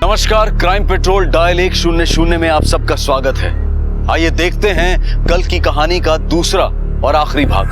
नमस्कार, crime petrol dial 100 में आप सबका स्वागत है। आइए देखते हैं कल की कहानी का दूसरा और आखिरी भाग।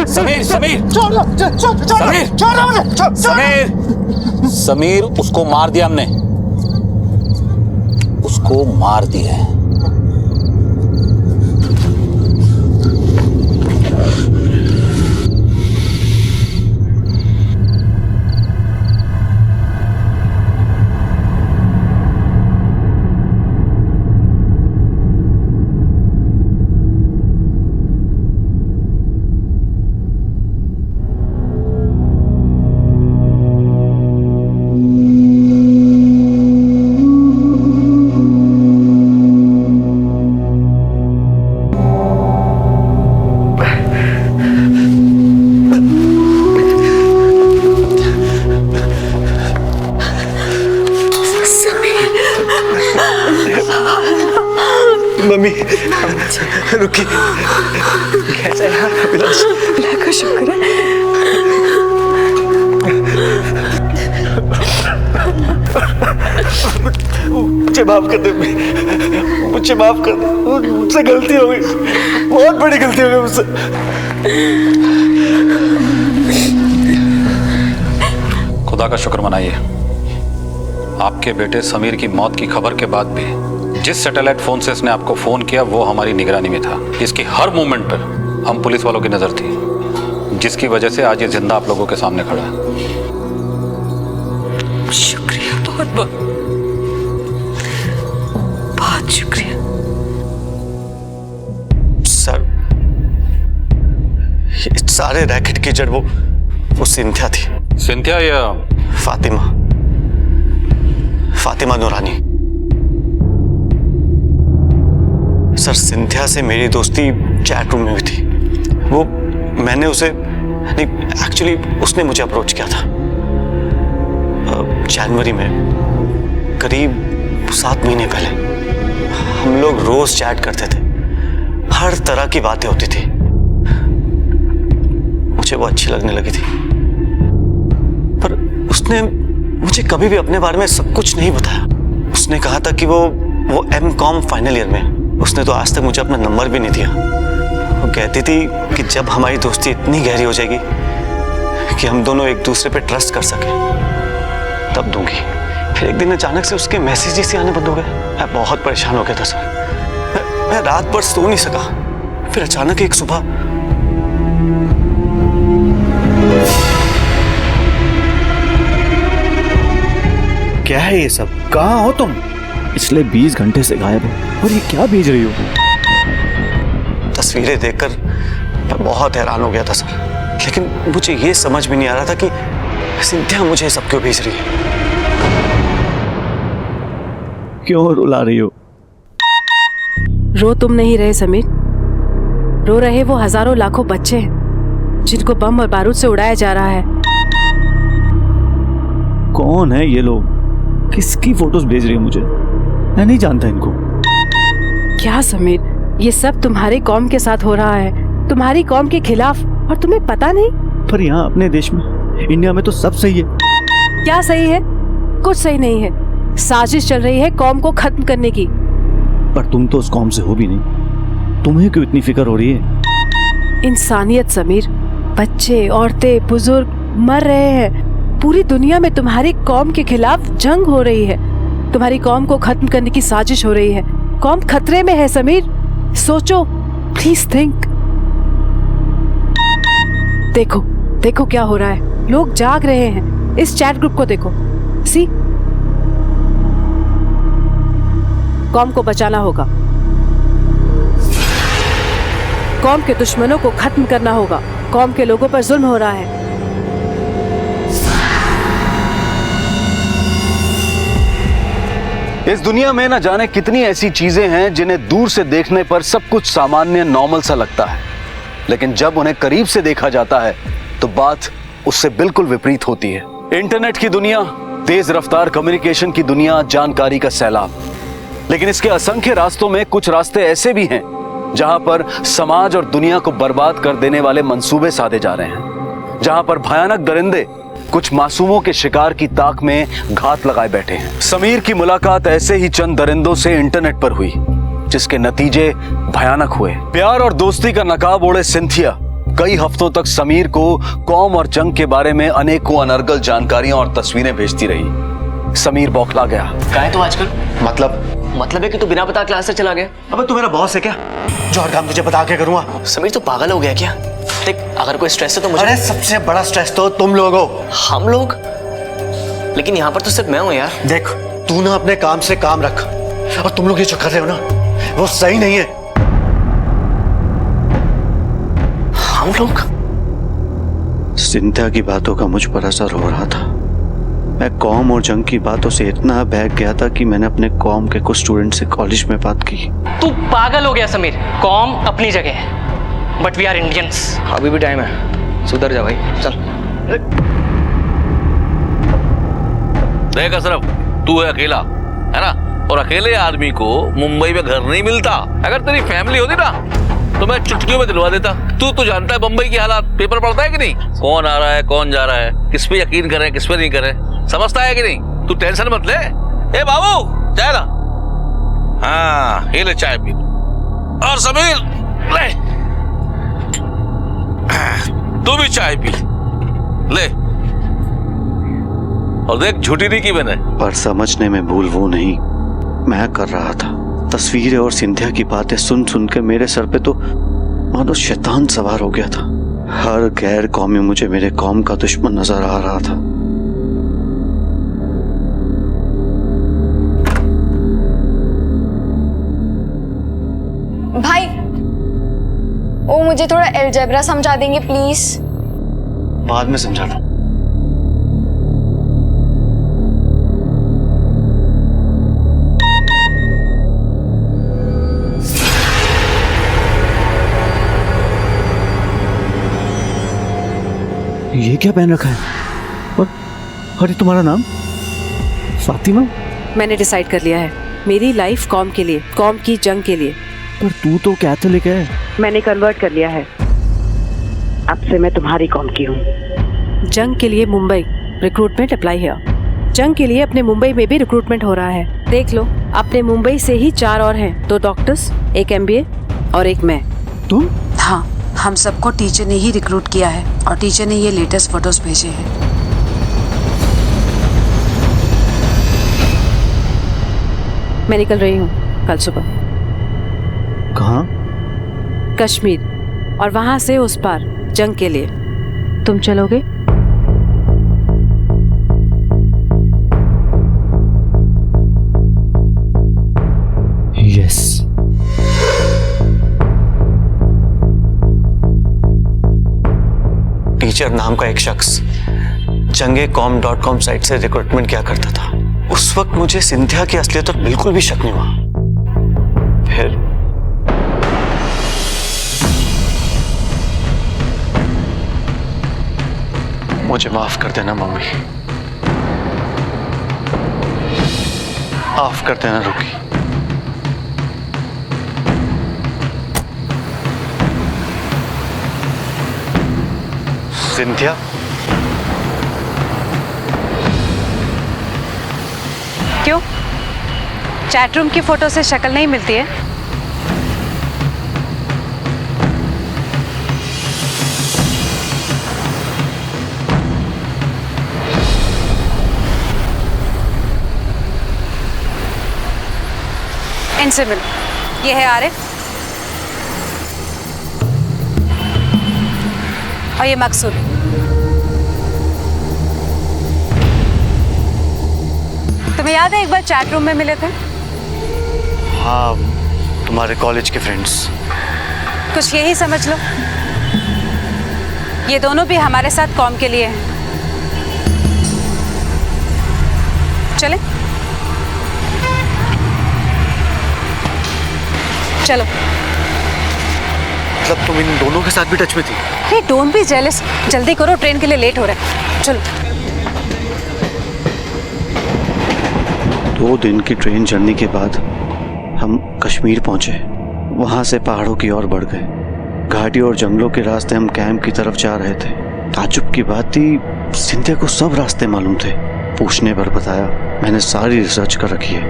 समीर समीर समीर उसको मार दिया हमने, उसको मार दिया है। मम्मी रुकी, कैसा है अभिलाष? अल्लाह का शुक्र है। मुझे माफ कर दे, मुझे माफ कर दे, मुझसे गलती हो गई, बहुत बड़ी गलती हो गई मुझसे। खुदा का शुक्र मनाइए, आपके बेटे समीर की मौत की खबर के बाद भी जिस सैटेलाइट फोन से इसने आपको फोन किया वो हमारी निगरानी में था। इसकी हर मूवमेंट पर हम पुलिस वालों की नजर थी, जिसकी वजह से आज ये जिंदा आप लोगों के सामने खड़ा है। शुक्रिया, बहुत बहुत बहुत शुक्रिया। सर, ये सारे रैकेट की जड़ वो सिंथिया थी। सिंथिया या फातिमा नूरानी। सर, सिंथिया से मेरी दोस्ती चैट रूम में भी थी। वो मैंने उसे नहीं, एक्चुअली उसने मुझे अप्रोच किया था जनवरी में, करीब 7 महीने पहले। हम लोग रोज चैट करते थे, हर तरह की बातें होती थी। मुझे वो अच्छी लगने लगी थी, पर उसने मुझे कभी भी अपने बारे में सब कुछ नहीं बताया। उसने कहा था कि वो M.Com फाइनल ईयर में। उसने तो आज तक मुझे अपना नंबर भी नहीं दिया। वो कहती थी कि जब हमारी दोस्ती इतनी गहरी हो जाएगी कि हम दोनों एक दूसरे पे ट्रस्ट कर सके तब दूंगी। फिर एक दिन अचानक से उसके मैसेजेस आने बंद हो गए। मैं बहुत परेशान हो गया था सर, मैं रात भर सो नहीं सका। फिर अचानक एक सुबह क्या है ये सब? कहाँ हो तुम? पिछले 20 घंटे से गायब हो, और ये क्या भेज रही हो? तस्वीरें देखकर मैं बहुत हैरान हो गया था सर, लेकिन मुझे ये समझ में नहीं आ रहा था कि सिंथिया मुझे सब क्यों भेज रही है। क्यों रुला रही हो? रो तुम नहीं रहे समीर, रो रहे वो हजारों लाखों बच्चे हैं जिनको बम और बारूद से उड़ाया जा रहा है। कौन है ये लोग? किसकी फोटोज भेज रही हो मुझे? मैं नहीं जानता इनको। क्या समीर, ये सब तुम्हारी कौम के साथ हो रहा है, तुम्हारी कौम के खिलाफ, और तुम्हें पता नहीं? पर यहाँ अपने देश में, इंडिया में तो सब सही है। क्या सही है? कुछ सही नहीं है। साजिश चल रही है कौम को खत्म करने की। पर तुम तो उस कौम से हो भी नहीं, तुम्हें क्यों इतनी फिक्र हो रही है? इंसानियत समीर, बच्चे, औरतें, बुजुर्ग मर रहे हैं। पूरी दुनिया में तुम्हारी कौम के खिलाफ जंग हो रही है, तुम्हारी कौम को खत्म करने की साजिश हो रही है। कौम खतरे में है समीर, सोचो, प्लीज थिंक। देखो देखो क्या हो रहा है, लोग जाग रहे हैं। इस चैट ग्रुप को देखो, सी। कॉम को बचाना होगा, कॉम के दुश्मनों को खत्म करना होगा। कॉम के लोगों पर जुल्म हो रहा है। इस दुनिया में न जाने कितनी ऐसी चीजें हैं जिन्हें दूर से देखने पर सब कुछ सामान्य नॉर्मल सा लगता है, लेकिन जब उन्हें करीब से देखा जाता है तो बात उससे बिल्कुल विपरीत होती है। इंटरनेट की दुनिया, तेज रफ्तार कम्युनिकेशन की दुनिया, जानकारी का सैलाब। लेकिन इसके असंख्य रास्तों में कुछ रास्ते ऐसे भी हैं जहां पर समाज और दुनिया को बर्बाद कर देने वाले मंसूबे साधे जा रहे हैं, जहां पर भयानक दरिंदे कुछ मासूमों के शिकार की ताक में घात लगाए बैठे हैं। समीर की मुलाकात ऐसे ही चंद दरिंदों से इंटरनेट पर हुई, जिसके नतीजे भयानक हुए। प्यार और दोस्ती का नकाब ओढ़े सिंथिया कई हफ्तों तक समीर को कौम और जंग के बारे में अनेकों अनर्गल जानकारियां और तस्वीरें भेजती रही। समीर बौखला गया। क्या है तू आजकल? मतलब है कि तू बिना बता क्लास से चला गया। अबे तू मेरा बॉस है क्या जो हर काम तुझे बता के करूंगा? समीर तू पागल हो गया क्या? देख, अगर कोई स्ट्रेस है तो मुझे। अरे सबसे बड़ा स्ट्रेस तो तुम लोग हो। हम लोग? लेकिन यहाँ पर तो सिर्फ मैं हूँ यार। देख, तू ना अपने काम से काम रख, और तुम लोग ये जो कर रहे हो ना वो सही नहीं है। हम लोग? सिंथिया की बातों का मुझ पर असर हो रहा था। मैं कॉम और जंग की बातों से इतना बहक गया था कि मैंने अपने कॉम के कुछ स्टूडेंट से कॉलेज में बात की। तू पागल हो गया समीर। कॉम अपनी जगह है, बट वी आर इंडियंस। अभी भी टाइम है, सुधर जा भाई, चल। देख अशरफ, तू है अकेला, है ना? और अकेले आदमी को मुंबई में घर नहीं मिलता। अगर तेरी फैमिली होती ना तो मैं चुटकियों में दिलवा देता। तू तो जानता है बम्बई की हालात, पेपर पढ़ता है कि नहीं? कौन आ रहा है, कौन जा रहा है, किस पे यकीन करें, किस पे नहीं करें, समझता है कि नहीं? तू टेंशन मत ले। ए बाबू, चाय ला। हाँ, ये ले चाय पी। और समीर, ले तू भी चाय पी ले। और देख, झूठी नहीं की मैंने। पर समझने में भूल वो नहीं मैं कर रहा था। तस्वीरें और सिंधिया की बातें सुन सुन के मेरे सर पे तो मानो शैतान सवार हो गया था। हर गैर कौमी मुझे मेरे कौम का दुश्मन नजर आ रहा था। भाई, वो मुझे थोड़ा अलजेब्रा समझा देंगे प्लीज? बाद में समझा दूं। ये क्या पहन रखा है? और अरे तुम्हारा नाम? फातिमा? मैंने डिसाइड कर लिया है, मेरी लाइफ कॉम के लिए, कॉम की जंग के लिए। पर तू तो कैथोलिक है। मैंने कन्वर्ट कर लिया है, अब से मैं तुम्हारी कॉम की हूँ। जंग के लिए मुंबई, रिक्रूटमेंट अप्लाई है। जंग के लिए अपने मुंबई में भी रिक्रूटमेंट हो रहा है। देख लो, अपने मुंबई से ही 4 और हैं, 2 डॉक्टर्स, 1 MBA और 1 मैं। तुम? हाँ, हम सबको टीचर ने ही रिक्रूट किया है और टीचर ने ये लेटेस्ट फोटोज भेजे हैं। मैं निकल रही हूँ कल सुबह। कहाँ? कश्मीर, और वहां से उस पार जंग के लिए। तुम चलोगे? यस। टीचर नाम का एक शख्स jangecom.com साइट से रिक्रूटमेंट किया करता था। उस वक्त मुझे सिंधिया की असलियत पर बिल्कुल भी शक नहीं हुआ। फिर मुझे माफ कर देना मम्मी, माफ कर देना रुकी। सिंथिया, क्यों? चैट रूम की फोटो से शक्ल नहीं मिलती है? इनसे मिलो, ये है आरिफ। और ये मकसूद। तुम्हें याद है एक बार चैट रूम में मिले थे? हाँ, तुम्हारे कॉलेज के फ्रेंड्स। कुछ यही समझ लो, ये दोनों भी हमारे साथ कॉम के लिए हैं। चले चलो। मतलब तुम इन दोनों के साथ भी टच में थी? हे डोंट बी जेलस, जल्दी करो, ट्रेन के लिए लेट हो रहा है। चलो। 2 दिन की ट्रेन जर्नी के बाद हम कश्मीर पहुंचे। वहां से पहाड़ों की ओर बढ़ गए। घाटी और जंगलों के रास्ते हम कैंप की तरफ जा रहे थे। ताज्जुब की बात थी, सिंधिया को सब रास्ते मालूम थे। पूछने पर बताया, मैंने सारी रिसर्च कर रखी है।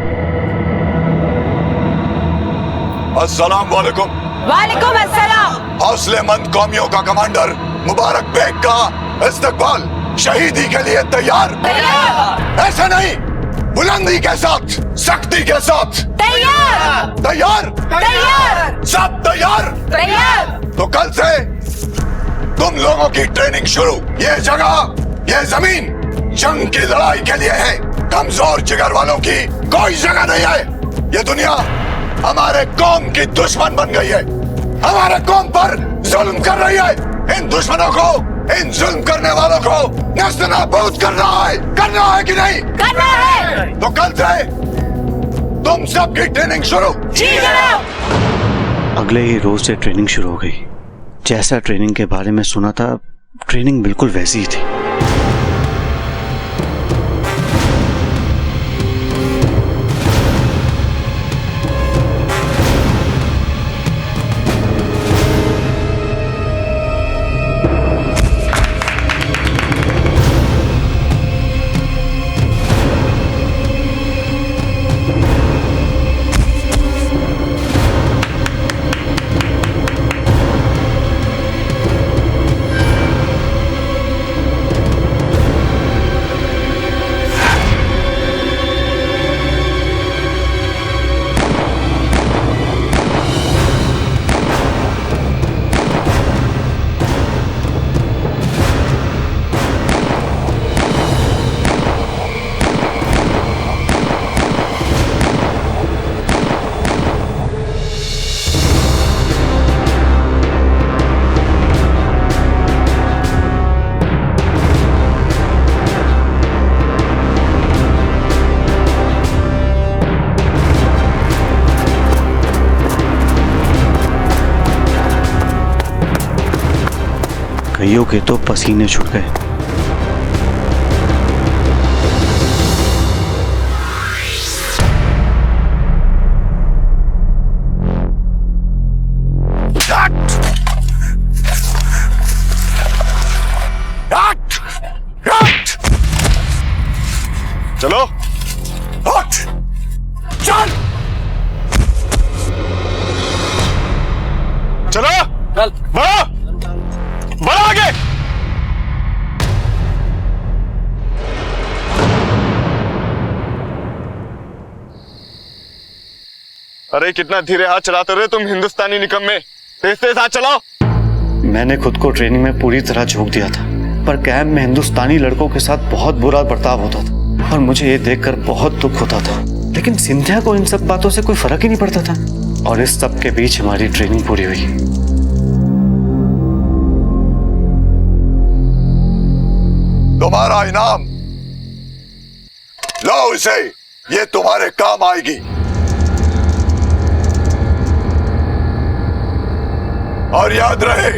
अस्सलाम वालेकुम। वालेकुम अस्सलाम। हौसलेमंद कौमियों का कमांडर मुबारक बेग का इस्तकबाल। शहीदी के लिए तैयार? ऐसा नहीं, बुलंदी के साथ, सख्ती के साथ। तैयार। तैयार? तैयार। सब तैयार? तैयार। तो कल से तुम लोगों की ट्रेनिंग शुरू। ये जगह, ये जमीन जंग की लड़ाई के लिए है। कमजोर जिगर वालों की कोई जगह नहीं है। ये दुनिया हमारे कौम की दुश्मन बन गई है, हमारे कौम पर जुल्म कर रही है। इन दुश्मनों को, इन जुल्म करने वालों को नेस्तनाबूद करना है कि नहीं? करना है। तो कल से तुम सबकी ट्रेनिंग शुरू। जी जनाब। अगले ही रोज से ट्रेनिंग शुरू हो गई। जैसा ट्रेनिंग के बारे में सुना था, ट्रेनिंग बिल्कुल वैसी ही थी। कईयों के तो पसीने छूट गए। चलो, चल, चलो, चल, बढ़ो आगे। अरे कितना धीरे हाथ चलाते रहे तुम हिंदुस्तानी निकम्मे। तेज तेज हाथ चलाओ। मैंने खुद को ट्रेनिंग में पूरी तरह झोंक दिया था, पर कैंप में हिंदुस्तानी लड़कों के साथ बहुत बुरा बर्ताव होता था और मुझे ये देखकर बहुत दुख होता था। लेकिन सिंधिया को इन सब बातों से कोई फर्क ही नहीं पड़ता था। और इस सब के बीच हमारी ट्रेनिंग पूरी हुई। तुम्हारा इनाम लो, इसे, ये तुम्हारे काम आएगी। और याद रहे,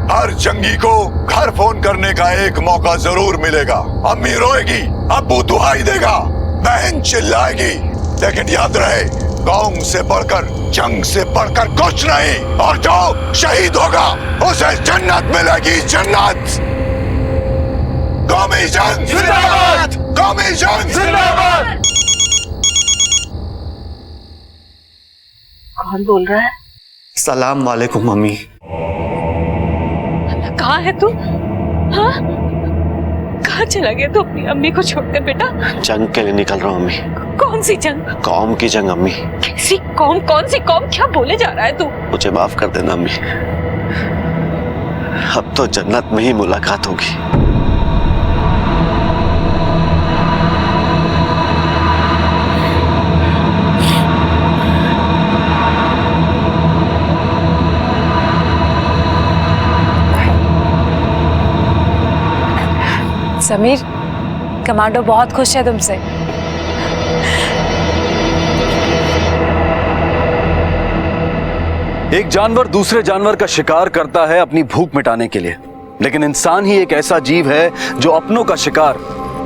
हर जंगी को घर फोन करने का एक मौका जरूर मिलेगा। अम्मी रोएगी, अब्बू दुहाई देगा, बहन चिल्लाएगी, लेकिन याद रहे, कौम से बढ़कर, जंग से बढ़कर कुछ नहीं। और जो शहीद होगा उसे जन्नत मिलेगी, जन्नत। कौमी जंग जिंदाबाद! कौमी जंग जिंदाबाद! कौन बोल रहा है? सलाम वालेकुम मम्मी। कहाँ है तू? हाँ? कहाँ चला गया तू अपनी अम्मी को छोड़कर बेटा? जंग के लिए निकल रहा हूँ अम्मी। कौन सी जंग? कौम की जंग अम्मी। कैसी कौम? कौन सी कौम? क्या बोले जा रहा है तू? मुझे माफ कर देना अम्मी। अब तो जन्नत में ही मुलाकात होगी। समीर, कमांडो बहुत खुश है तुमसे। एक जानवर दूसरे जानवर का शिकार करता है अपनी भूख मिटाने के लिए, लेकिन इंसान ही एक ऐसा जीव है जो अपनों का शिकार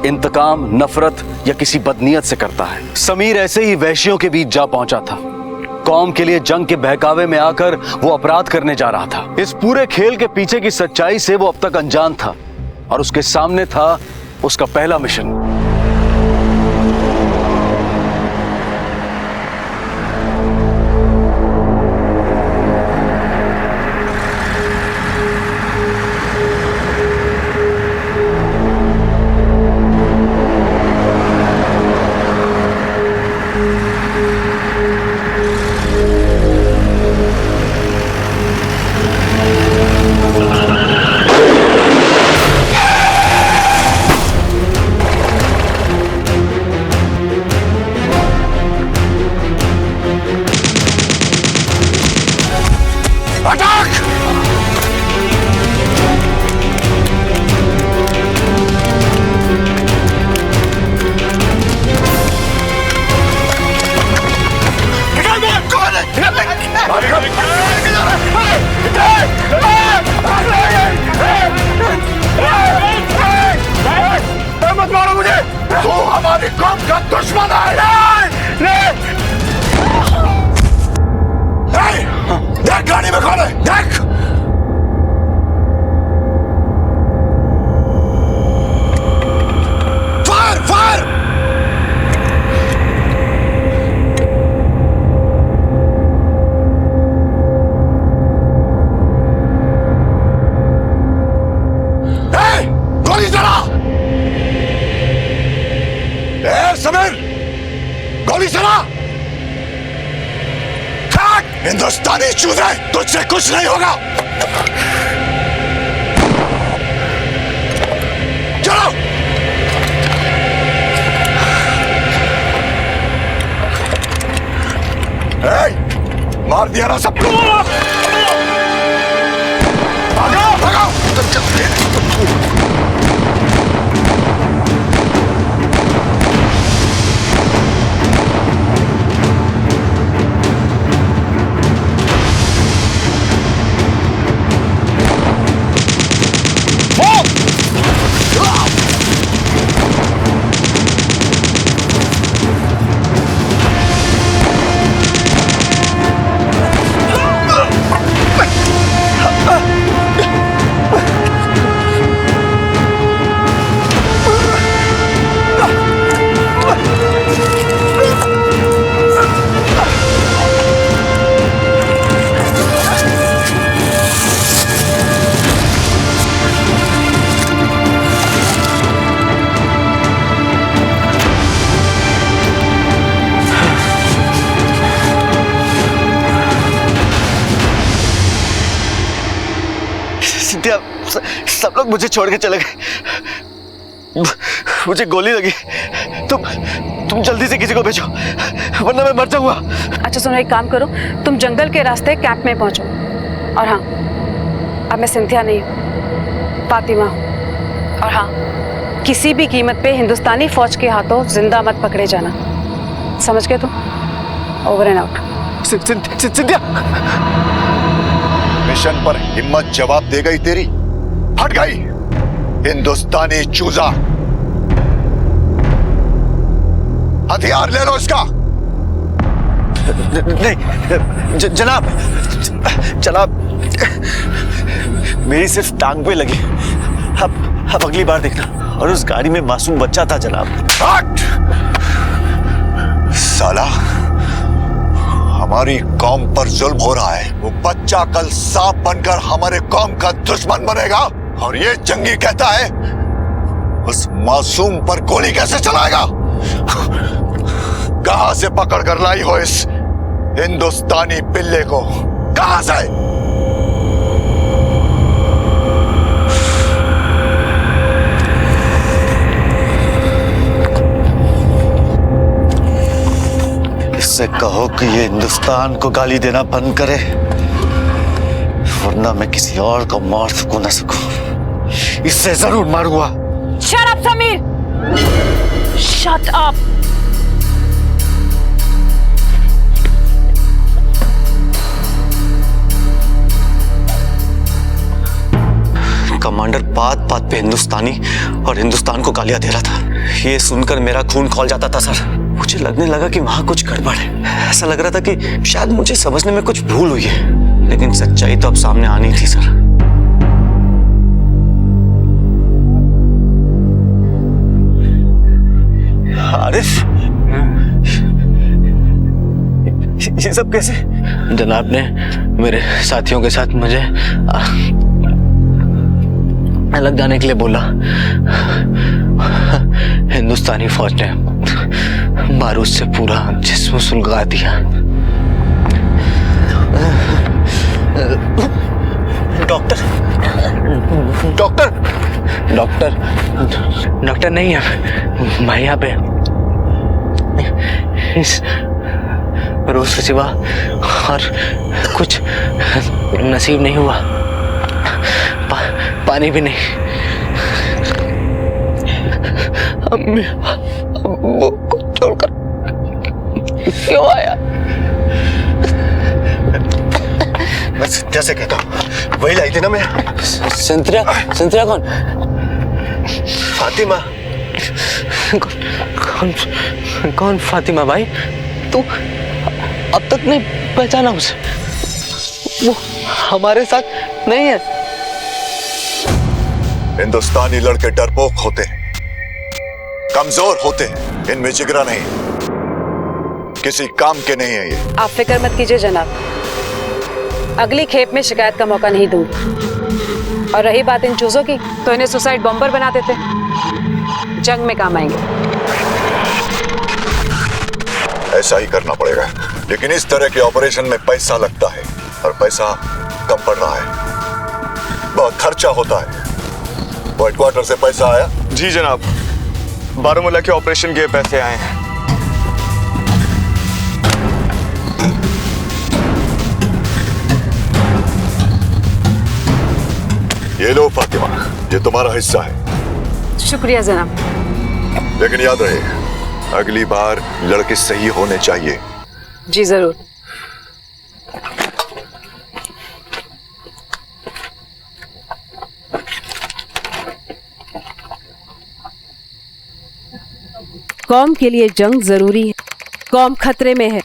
इंतकाम, नफरत या किसी बदनीयत से करता है। समीर ऐसे ही वहशियों के बीच जा पहुंचा था। कौम के लिए जंग के बहकावे में आकर वो अपराध करने जा रहा था। इस पूरे खेल के पीछे की सच्चाई से वो अब तक अनजान था और उसके सामने था उसका पहला मिशन। मत मारो मुझे, तू हमारी कौम का दुश्मन है। देख गाड़ी में कौन है, देख। Fire fire. गोली चला। समीर, गोली चला। हिंदुस्तानी चूजे, तुझसे कुछ नहीं होगा। चलो। मार दिया ना सबको। भागो भागो। सब लोग मुझे छोड़ के चले गए। मुझे गोली लगी। तुम जल्दी से किसी को भेजो, वरना मैं मर जाऊंगा। अच्छा सुनो, एक काम करो, तुम जंगल के रास्ते कैंप में पहुंचो। और हाँ, अब मैं सिंथिया नहीं हूँ, फातिमा हूँ। और हाँ, किसी भी कीमत पे हिंदुस्तानी फौज के हाथों जिंदा मत पकड़े जाना, समझ गए तुम? Over and out. Cynthia, mission पर हिम्मत जवाब दे गई तेरी, हट गई हिंदुस्तानी चूजा। हथियार ले लो इसका। नहीं जनाब, मेरी सिर्फ टांग पे लगी। अब अगली बार देखना। और उस गाड़ी में मासूम बच्चा था जनाब। हट! साला, हमारी कौम पर जुल्म हो रहा है। वो बच्चा कल सांप बनकर हमारे कौम का दुश्मन बनेगा और ये जंगी कहता है उस मासूम पर गोली कैसे चलाएगा? कहां से पकड़ कर लाई हो इस हिंदुस्तानी पिल्ले को? कहां से? से कहो कि ये हिंदुस्तान को गाली देना बंद करे, वरना मैं किसी और को मार सकूं ना सकूं, इससे जरूर मारूंगा। Shut up Sameer, shut up. Commander बात बात पे हिंदुस्तानी और हिंदुस्तान को गालियां दे रहा था। ये सुनकर मेरा खून खौल जाता था सर। मुझे लगने लगा कि वहां कुछ गड़बड़ है। ऐसा लग रहा था कि शायद मुझे समझने में कुछ भूल हुई है, लेकिन सच्चाई तो अब सामने आनी थी सर। आरिफ, ये सब कैसे? जनाब ने मेरे साथियों के साथ मुझे अलग जाने के लिए बोला। हिंदुस्तानी फौज ने बारूद से पूरा जिस्म सुलगा दिया। डॉक्टर डॉक्टर डॉक्टर डॉक्टर नहीं है मैं यहाँ पे। इस रोज के सिवा और कुछ नसीब नहीं हुआ। पानी भी नहीं। अम्मी वो छोड़कर क्यों आया? मैं सिंथिया से कहता हूँ, वही लाई थी ना मैं। संतरा संतरा कौन? फातिमा। कौन कौन फातिमा भाई? तू अब तक नहीं पहचाना उसे? वो हमारे साथ नहीं है। हिंदुस्तानी लड़के डरपोक होते हैं, कमजोर होते हैं, इनमें जिगरा नहीं, किसी काम के नहीं है ये। आप फिक्र मत कीजिए जनाब, अगली खेप में शिकायत का मौका नहीं दूंगी। और रही बात इन चूजों की, तो इन्हें सुसाइड बॉम्बर बना देते, जंग में काम आएंगे। ऐसा ही करना पड़ेगा, लेकिन इस तरह के ऑपरेशन में पैसा लगता है और पैसा कम पड़ रहा है, बहुत खर्चा होता है। हेडक्वार्टर से पैसा आया? जी जनाब, बारामूला के ऑपरेशन के पैसे आए हैं। ये लो फातिमा, ये तुम्हारा हिस्सा है। शुक्रिया जनाब। लेकिन याद रहे, अगली बार लड़के सही होने चाहिए। जी जरूर। कौम के लिए जंग जरूरी है। कौम खतरे में है,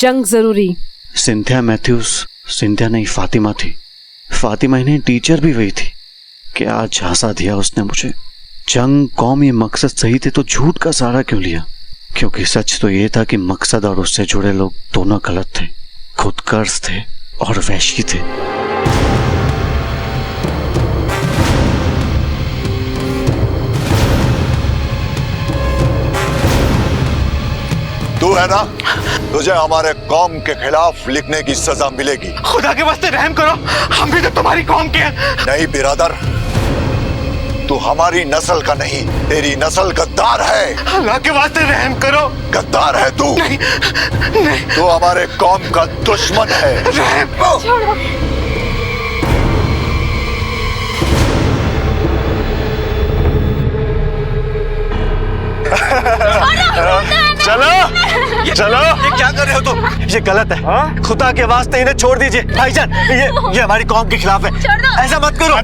जंग जरूरी। सिंथिया मैथ्यूज सिंथिया नहीं फातिमा थी। फातिमा इन्हें टीचर भी वही थी। क्या झांसा दिया उसने मुझे। जंग कौम ये मकसद सही थे तो झूठ का सहारा क्यों लिया? क्योंकि सच तो ये था कि मकसद और उससे जुड़े लोग दोनों गलत थे, खुदगर्ज थे और वैशी थे। तू है ना, तुझे हमारे कौम के खिलाफ लिखने की सजा मिलेगी। खुदा के वास्ते रहम करो, हम भी तो तुम्हारी कौम के हैं। नहीं बिरादर, तू हमारी नस्ल का नहीं, तेरी नस्ल गद्दार है। अल्लाह के वास्ते रहम करो। गद्दार है तू। नहीं, नहीं। तू हमारे कौम का दुश्मन है। चलो चलो। ये क्या कर रहे हो तुम? ये गलत है। खुदा के वास्ते इन्हें छोड़ दीजिए भाईजान। ये हमारी कौम के खिलाफ है, ऐसा मत करो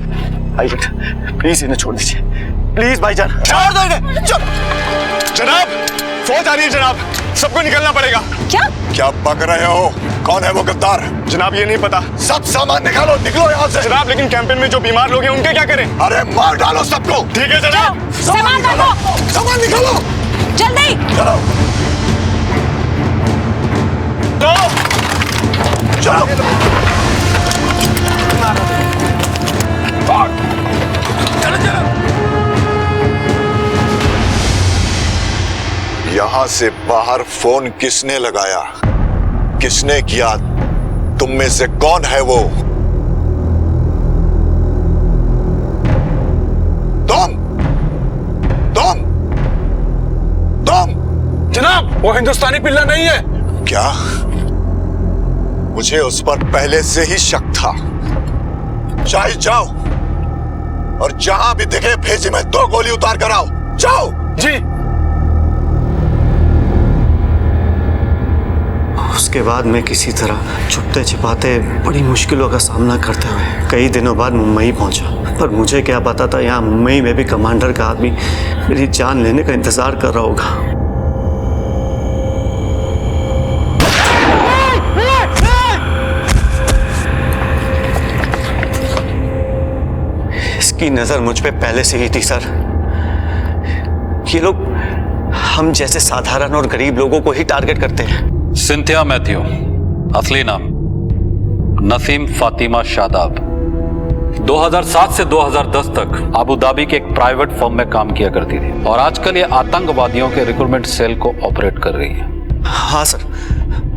भाईजान। प्लीज इन्हें छोड़ दीजिए, प्लीज भाईजान, छोड़ दो इन्हें। जनाब, फौज आ रही है जनाब, सबको निकलना पड़ेगा। क्या बक रहे हो? कौन है वो गद्दार? जनाब ये नहीं पता। सब सामान निकालो, निकलो यहाँ से। जनाब लेकिन कैंपेन में जो बीमार लोग हैं उनके क्या करें? अरे मार डालो सबको। ठीक है जनाब। सामान निकालो, सामान निकालो जल्दी। चलो चलो। यहाँ से बाहर फोन किसने लगाया? किसने किया? तुम में से कौन है वो? तुम तुम तुम जनाब वो हिंदुस्तानी पिल्ला नहीं है। क्या? मुझे उस पर पहले से ही शक था। चाहे जाओ और जहां भी दिखे भेजे में 2 गोली उतार कर आओ। जाओ। जी। उसके बाद मैं किसी तरह छुपते छिपाते बड़ी मुश्किलों का सामना करते हुए कई दिनों बाद मुंबई पहुंचा। पर मुझे क्या पता था यहाँ मुंबई में भी कमांडर का आदमी मेरी जान लेने का इंतजार कर रहा होगा। इसकी नजर मुझ पे पहले से ही थी सर। ये लोग हम जैसे साधारण और गरीब लोगों को ही टारगेट करते हैं। सिंथिया मैथ्यू, असली नाम नसीम फातिमा शादाब। 2007 से 2010 तक अबू धाबी के एक प्राइवेट फर्म में काम किया करती थी और आजकल ये आतंकवादियों के रिक्रूटमेंट सेल को ऑपरेट कर रही है। हाँ सर,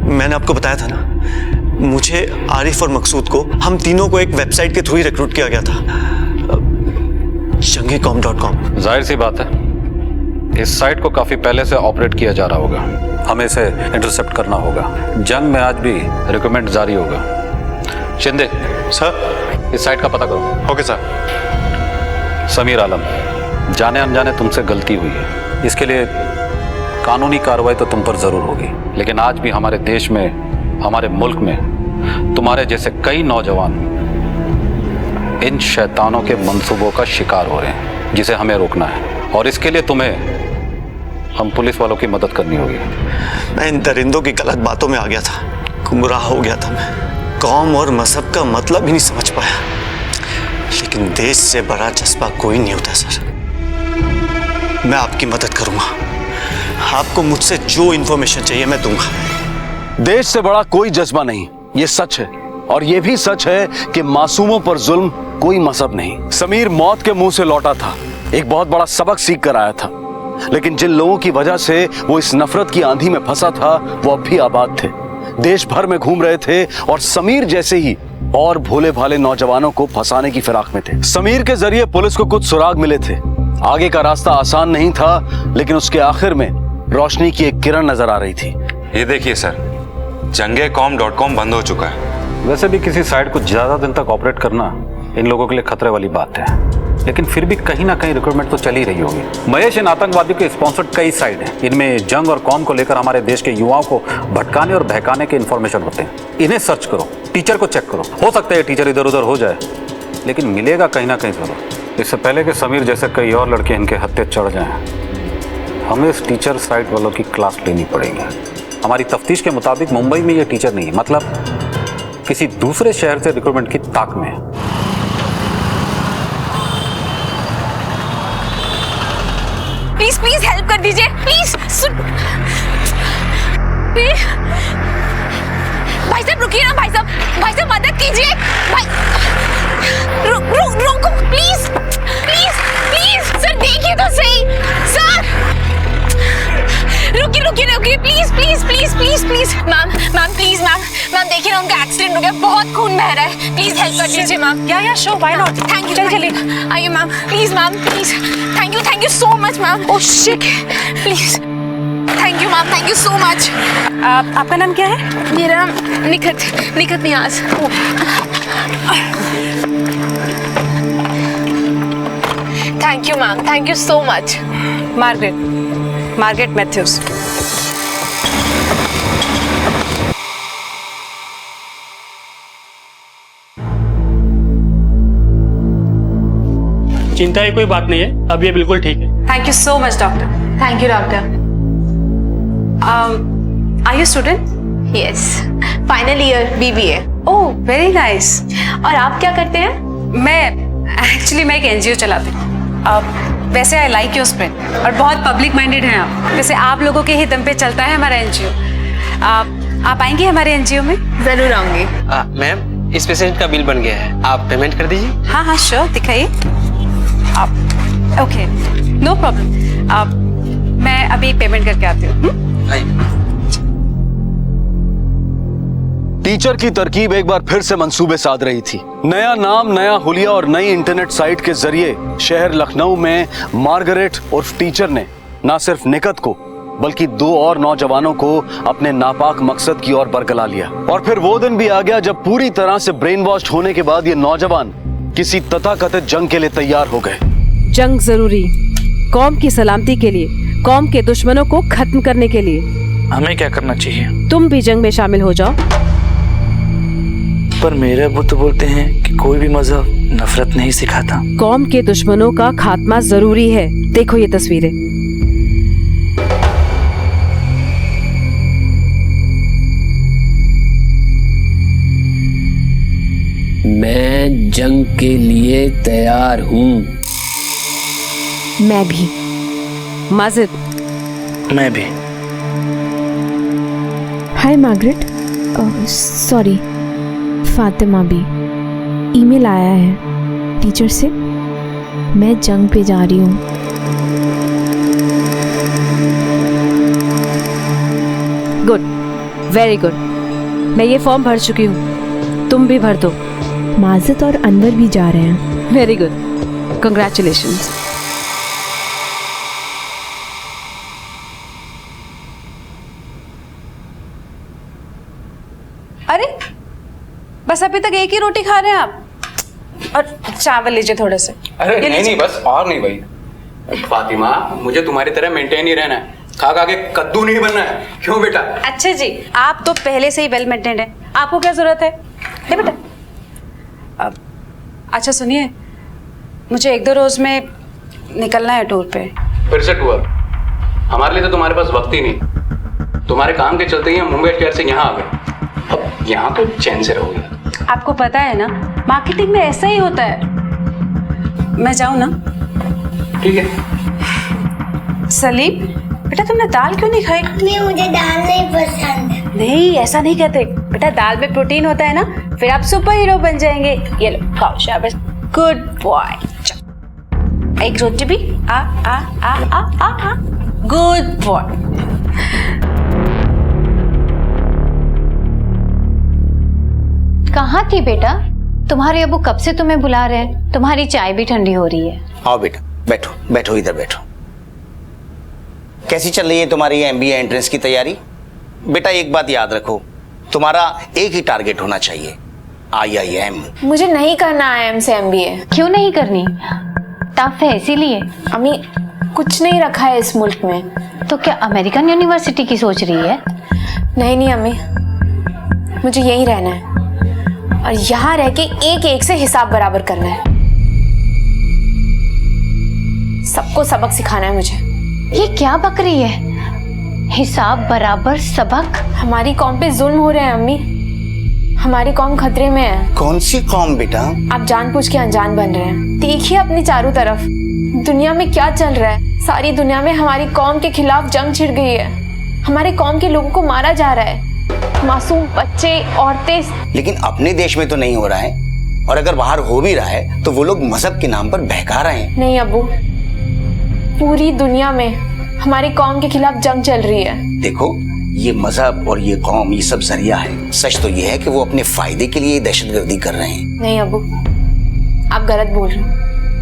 मैंने आपको बताया था ना, मुझे आरिफ और मकसूद को हम तीनों को एक वेबसाइट के थ्रू ही रिक्रूट किया गया था, jangecom.com। जाहिर सी बात है, इस साइट को काफी पहले से ऑपरेट किया जा रहा होगा। हमें इसे इंटरसेप्ट करना होगा। जंग में आज भी रिक्रूटमेंट जारी होगा। शिंदे सर, इस साइट का पता करो। Okay sir. समीर आलम, जाने अनजाने तुमसे गलती हुई है, इसके लिए कानूनी कार्रवाई तो तुम पर जरूर होगी। लेकिन आज भी हमारे देश में, हमारे मुल्क में तुम्हारे जैसे कई नौजवान इन शैतानों के मंसूबों का शिकार हो रहे हैं, जिसे हमें रोकना है। और इसके लिए तुम्हें हम पुलिस वालों की मदद करनी होगी। मैं इन दरिंदों की गलत बातों में आ गया था, गुमराह हो गया था मैं। कौम और मजहब का मतलब ही नहीं समझ पाया। लेकिन देश से बड़ा जज्बा कोई नहीं होता सर। मैं आपकी मदद करूंगा। आपको मुझसे जो इंफॉर्मेशन चाहिए मैं दूंगा। देश से बड़ा कोई जज्बा नहीं, ये सच है। और ये भी सच है कि मासूमों पर जुल्म कोई मजहब नहीं। समीर मौत के मुंह से लौटा था, एक बहुत बड़ा सबक सीख कर आया था। लेकिन जिन लोगों की वजह से वो इस नफरत की आंधी में फंसा था, वो अब भी आबाद थे, देश भर में घूम रहे थे और समीर जैसे ही और भोले भाले नौजवानों को फंसाने की फिराक में थे। समीर के जरिए पुलिस को कुछ सुराग मिले थे। आगे का रास्ता आसान नहीं था, लेकिन उसके आखिर में रोशनी की एक किरण नजर आ रही थी। ये देखिए सर, jangecom.com बंद हो चुका है। वैसे भी किसी साइट को ज्यादा दिन तक ऑपरेट करना इन लोगों के लिए खतरे वाली बात है, लेकिन फिर भी कहीं ना कहीं रिक्रूटमेंट तो चल ही रही होगी। महेश, इन आतंकवादियों के स्पॉन्सर्ड कई साइट हैं। इनमें जंग और कौम को लेकर हमारे देश के युवाओं को भटकाने और बहकाने के इन्फॉर्मेशन होते हैं। इन्हें सर्च करो, टीचर को चेक करो। हो सकता है टीचर इधर उधर हो जाए, लेकिन मिलेगा कहीं ना कहीं जरूर। इससे पहले कि समीर जैसे कई और लड़के इनके हत्थे चढ़ जाएं, हमें इस टीचर साइट वालों की क्लास लेनी पड़ेगी। हमारी तफ्तीश के मुताबिक मुंबई में ये टीचर नहीं है, मतलब किसी दूसरे शहर से रिक्रूटमेंट की ताक में है। प्लीज प्लीज हेल्प कर दीजिए, प्लीज। भाई साहब रुकिए ना, भाई साहब मदद कीजिए। भाई रोको प्लीज प्लीज प्लीज। सर देखिए तो सही सर। रुकिए please please please please please. Ma'am please ma'am देखिए ना, उनका एक्सीडेंट हो गया, बहुत खून बह रहा है। प्लीज हेल्प कर दीजिए ma'am. Yeah sure, why not. Thank you, चलिए आइए ma'am, please thank you so much ma'am. Oh shit, please thank you ma'am, thank you so much. आपका नाम क्या है? मेरा नाम Nikhat Niyaz. Thank you ma'am, thank you so much. Margaret Matthews. चिंता की कोई बात नहीं है, अब ये बिल्कुल ठीक है। Thank you so much doctor. Thank you doctor. Are you student? Yes, final year BBA। Oh very nice. और आप क्या करते हैं? मैं एक NGO चलाती हूँ। वैसे आई लाइक योर स्पिरिट और बहुत पब्लिक माइंडेड हैं आप। वैसे आप लोगों के ही दम पे चलता है हमारा NGO। आप आएंगे हमारे NGO में? जरूर आऊंगी। मैम, इस पेशेंट का बिल बन गया है, आप पेमेंट कर दीजिए। हाँ श्योर, दिखाइए आप। Okay no problem. मैं अभी पेमेंट करके आती हूँ। टीचर की तरकीब एक बार फिर से मंसूबे साध रही थी। नया नाम, नया हुलिया और नई इंटरनेट साइट के जरिए शहर लखनऊ में मार्गरेट उर्फ टीचर ने न सिर्फ निकत को बल्कि 2 और नौजवानों को अपने नापाक मकसद की ओर बरगला लिया। और फिर वो दिन भी आ गया जब पूरी तरह से ब्रेन वॉश होने के बाद ये नौजवान किसी तथाकथित जंग के लिए तैयार हो गए। जंग जरूरी, कौम की सलामती के लिए, कौम के दुश्मनों को खत्म करने के लिए। हमें क्या करना चाहिए? तुम भी जंग में शामिल हो जाओ। पर मेरे अब्बू तो बोलते हैं कि कोई भी मजहब नफरत नहीं सिखाता। कौम के दुश्मनों का खात्मा जरूरी है। देखो ये तस्वीरें। मैं जंग के लिए तैयार हूँ। मैं भी। माजिद? मैं भी। हाय मार्गरेट, सॉरी, फातिमा भी। ईमेल आया है टीचर से, मैं जंग पे जा रही हूँ। Good, very good. मैं ये फॉर्म भर चुकी हूँ, तुम भी भर दो। माजिद और अनवर भी जा रहे हैं। Very good, congratulations. अरे बस अभी तक एक ही रोटी खा रहे हैं आप? और चावल लीजिए थोड़े से। अरे नहीं बस और नहीं भाई। फातिमा, मुझे तुम्हारी तरह मेंटेन ही रहना है, खा खा के कद्दू नहीं बनना है। क्यों बेटा? अच्छा जी, आप तो पहले से ही वेल मेंटेन्ड है, आपको क्या जरूरत है? ले बेटा। अब अच्छा सुनिए, मुझे 1-2 रोज में निकलना है टूर पे। फिर से टूर? हमारे लिए तो तुम्हारे पास वक्त ही नहीं। तुम्हारे काम के चलते ही हम मुंबई शहर से यहाँ आ गए। अब यहाँ तो चैन से रहोगे। आपको पता है ना, मार्केटिंग में ऐसा ही होता है। मैं जाऊँ ना? ठीक है। सलीम बेटा, तुमने दाल क्यों नहीं खाई? नहीं, मुझे दाल नहीं पसंद। नहीं, ऐसा नहीं कहते बेटा, दाल में प्रोटीन होता है ना, फिर आप सुपर हीरो बन जाएंगे। ये लो खाओ, शाबाश, गुड बॉय। एक रोटी भी। आ आ आ आ आ आ, गुड बॉय। कहाँ थी बेटा? तुम्हारे अब्बू कब से तुम्हें बुला रहे हैं, तुम्हारी चाय भी ठंडी हो रही है। आओ बेटा, बैठो बैठो, इधर बैठो। कैसी चल रही है तुम्हारी MBA एंट्रेंस की तैयारी? बेटा एक बात याद रखो, तुम्हारा एक ही टारगेट होना चाहिए, IIM। मुझे नहीं करना IIM से MBA। क्यों नहीं करनी? टफ है इसीलिए। अम्मी, कुछ नहीं रखा है इस मुल्क में। तो क्या अमेरिकन यूनिवर्सिटी की सोच रही है? नहीं अम्मी, मुझे यहीं रहना है और यहाँ रह के एक से हिसाब बराबर करना है। सबको सबक सिखाना है मुझे। ये क्या बक रही है? हिसाब बराबर सबक? हमारी कौम पे जुल्म हो रहे हैं अम्मी, हमारी कौम खतरे में है। कौन सी कौम बेटा? आप जानबूझ के अनजान बन रहे हैं। देखिए अपनी चारों तरफ दुनिया में क्या चल रहा है। सारी दुनिया में हमारी कौम के खिलाफ जंग छिड़ गई है। हमारे कौम के लोगों को मारा जा रहा है, मासूम बच्चे, औरतें। लेकिन अपने देश में तो नहीं हो रहा है, और अगर बाहर हो भी रहा है तो वो लोग मजहब के नाम पर बहका रहे हैं। नहीं अब्बू, पूरी दुनिया में हमारी कौम के खिलाफ जंग चल रही है। देखो, ये मजहब और ये कौम, ये सब जरिया है। सच तो ये है कि वो अपने फायदे के लिए दहशतगर्दी कर रहे हैं। नहीं अब्बू, आप गलत बोल रहे हो।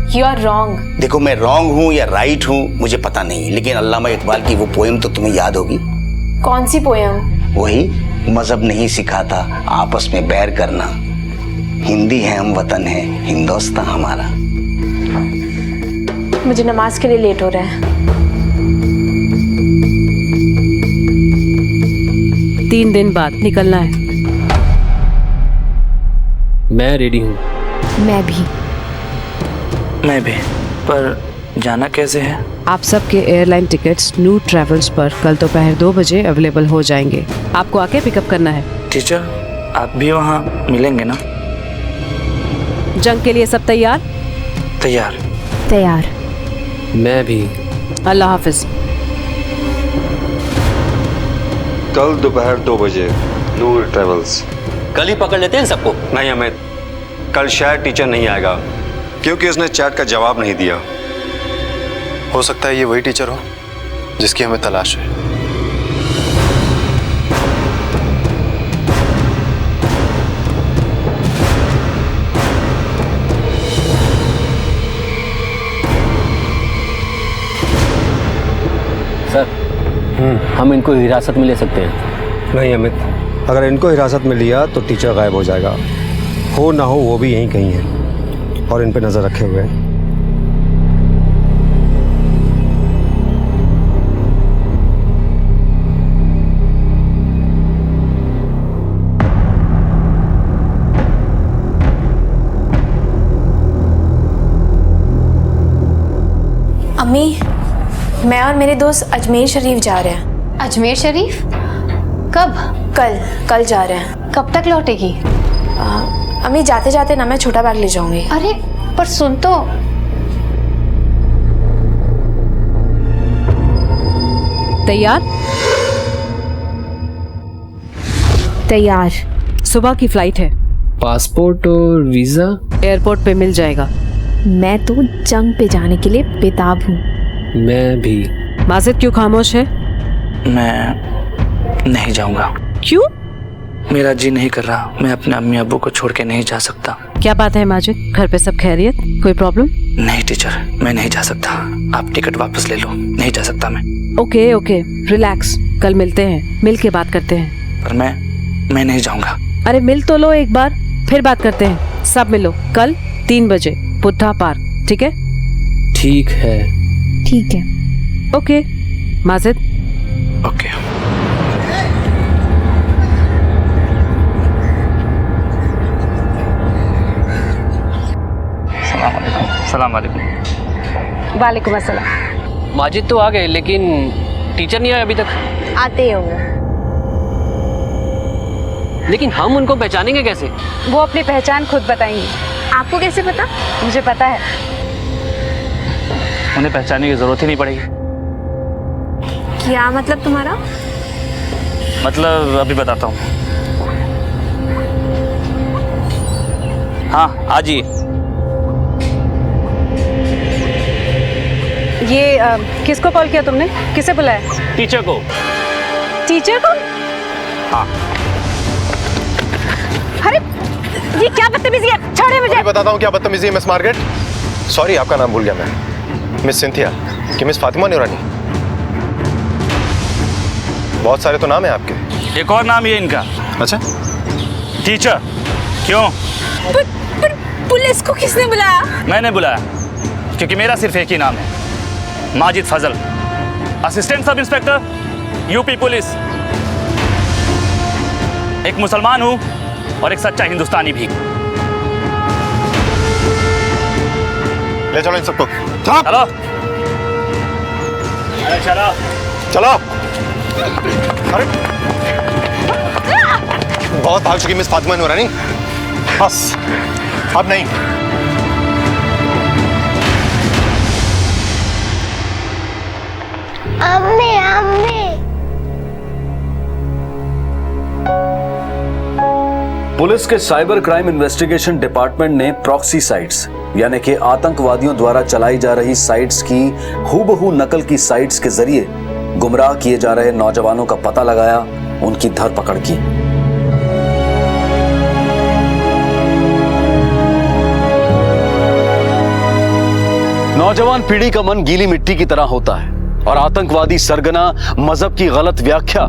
You are wrong। देखो, मैं रॉन्ग हूँ या राइट हूँ मुझे पता नहीं, लेकिन अल्लामा इकबाल की वो पोएम तो तुम्हें याद होगी। कौन सी पोएम? वही, मजहब नहीं सिखाता आपस में बैर करना, हिंदी है हम वतन है हिंदुस्तान हमारा। मुझे नमाज के लिए लेट हो रहा है। 3 दिन बाद निकलना है। मैं रेडी हूँ। मैं भी। मैं भी। पर जाना कैसे है? आप सबके एयरलाइन टिकट्स नू ट्रेवल्स पर कल दोपहर 2 बजे अवेलेबल हो जाएंगे। आपको आके पिकअप करना है। टीचर, आप भी वहाँ मिलेंगे ना? जंग के लिए सब तैयार? तैयार। तैयार। मैं भी। अल्लाह हाफिज। कल दोपहर 2 बजे नूर ट्रेवल्स। कल ही पकड़ लेते हैं सबको। नहीं अमित, कल शायद टीचर नहीं आएगा क्योंकि उसने चैट का जवाब नहीं दिया। हो सकता है ये वही टीचर हो जिसकी हमें तलाश है। सर, हम इनको हिरासत में ले सकते हैं। नहीं अमित, अगर इनको हिरासत में लिया तो टीचर गायब हो जाएगा। हो ना हो वो भी यहीं कहीं है और इन पे नजर रखे हुए हैं। अम्मी, मैं और मेरे दोस्त अजमेर शरीफ जा रहे हैं। अजमेर शरीफ? कब? कल जा रहे हैं। कब तक लौटेगी? अम्मी, जाते जाते ना मैं छोटा बैग ले जाऊंगी। अरे पर सुन तो। तैयार? तैयार। सुबह की फ्लाइट है। पासपोर्ट और वीजा एयरपोर्ट पे मिल जाएगा। मैं तो जंग पे जाने के लिए बेताब हूँ। मैं भी। माजिद क्यों खामोश है? मैं नहीं जाऊंगा। क्यों? मेरा जी नहीं कर रहा। मैं अपने अम्मी अब्बू को छोड़ के नहीं जा सकता। क्या बात है माजिद, घर पे सब खैरियत? कोई प्रॉब्लम? नहीं टीचर, मैं नहीं जा सकता। आप टिकट वापस ले लो। नहीं जा सकता मैं। Okay okay, relax. कल मिलते हैं, मिल के बात करते हैं। पर मैं नहीं जाऊंगा। अरे मिल तो लो एक बार, फिर बात करते हैं। सब मिलो कल 3 बजे बुद्धा पार्क, ठीक है? ठीक है। ठीक है। ओके माजिद। ओके। सलाम वालेकुम। वालेकुम अस्सलाम। माजिद तो आ गए लेकिन टीचर नहीं आए अभी तक। आते होंगे। लेकिन हम उनको पहचानेंगे कैसे? वो अपनी पहचान खुद बताएंगे। आपको कैसे पता? मुझे पता है। उन्हें पहचानने की जरूरत ही नहीं पड़ेगी। क्या मतलब तुम्हारा? मतलब अभी बताता हूँ। हाँ आ जाइए। ये किसको कॉल किया तुमने? किसे बुलाया? टीचर को। टीचर को? हाँ। अरे ये क्या बदतमीजी है? छोड़िए मुझे। बताता हूँ क्या बदतमीजी है मिस मार्गरेट। सॉरी, आपका नाम भूल गया मैं। मिस सिंथिया कि मिस फातिमा नूरानी? बहुत सारे तो नाम है आपके। एक और नाम ये इनका। अच्छा, टीचर। क्यों? पर पुलिस को किसने बुलाया? मैंने बुलाया क्योंकि मेरा सिर्फ एक ही नाम है, Majid Fazal, assistant sub inspector UP police. एक मुसलमान हूं और एक सच्चा हिंदुस्तानी भी। ले चलो इन सबको। चलो। अरे चलो चलो। अरे बहुत भाग चुकी मिस फातिमा नूरानी, बस अब नहीं। अम्मी अम्मी। पुलिस के साइबर क्राइम इन्वेस्टिगेशन डिपार्टमेंट ने प्रॉक्सी साइट्स यानी कि आतंकवादियों द्वारा चलाई जा रही साइट्स की हूबहू नकल की साइट्स के जरिए गुमराह किए जा रहे नौजवानों का पता लगाया, उनकी धरपकड़ की। नौजवान पीढ़ी का मन गीली मिट्टी की तरह होता है और आतंकवादी सरगना मजहब की गलत व्याख्या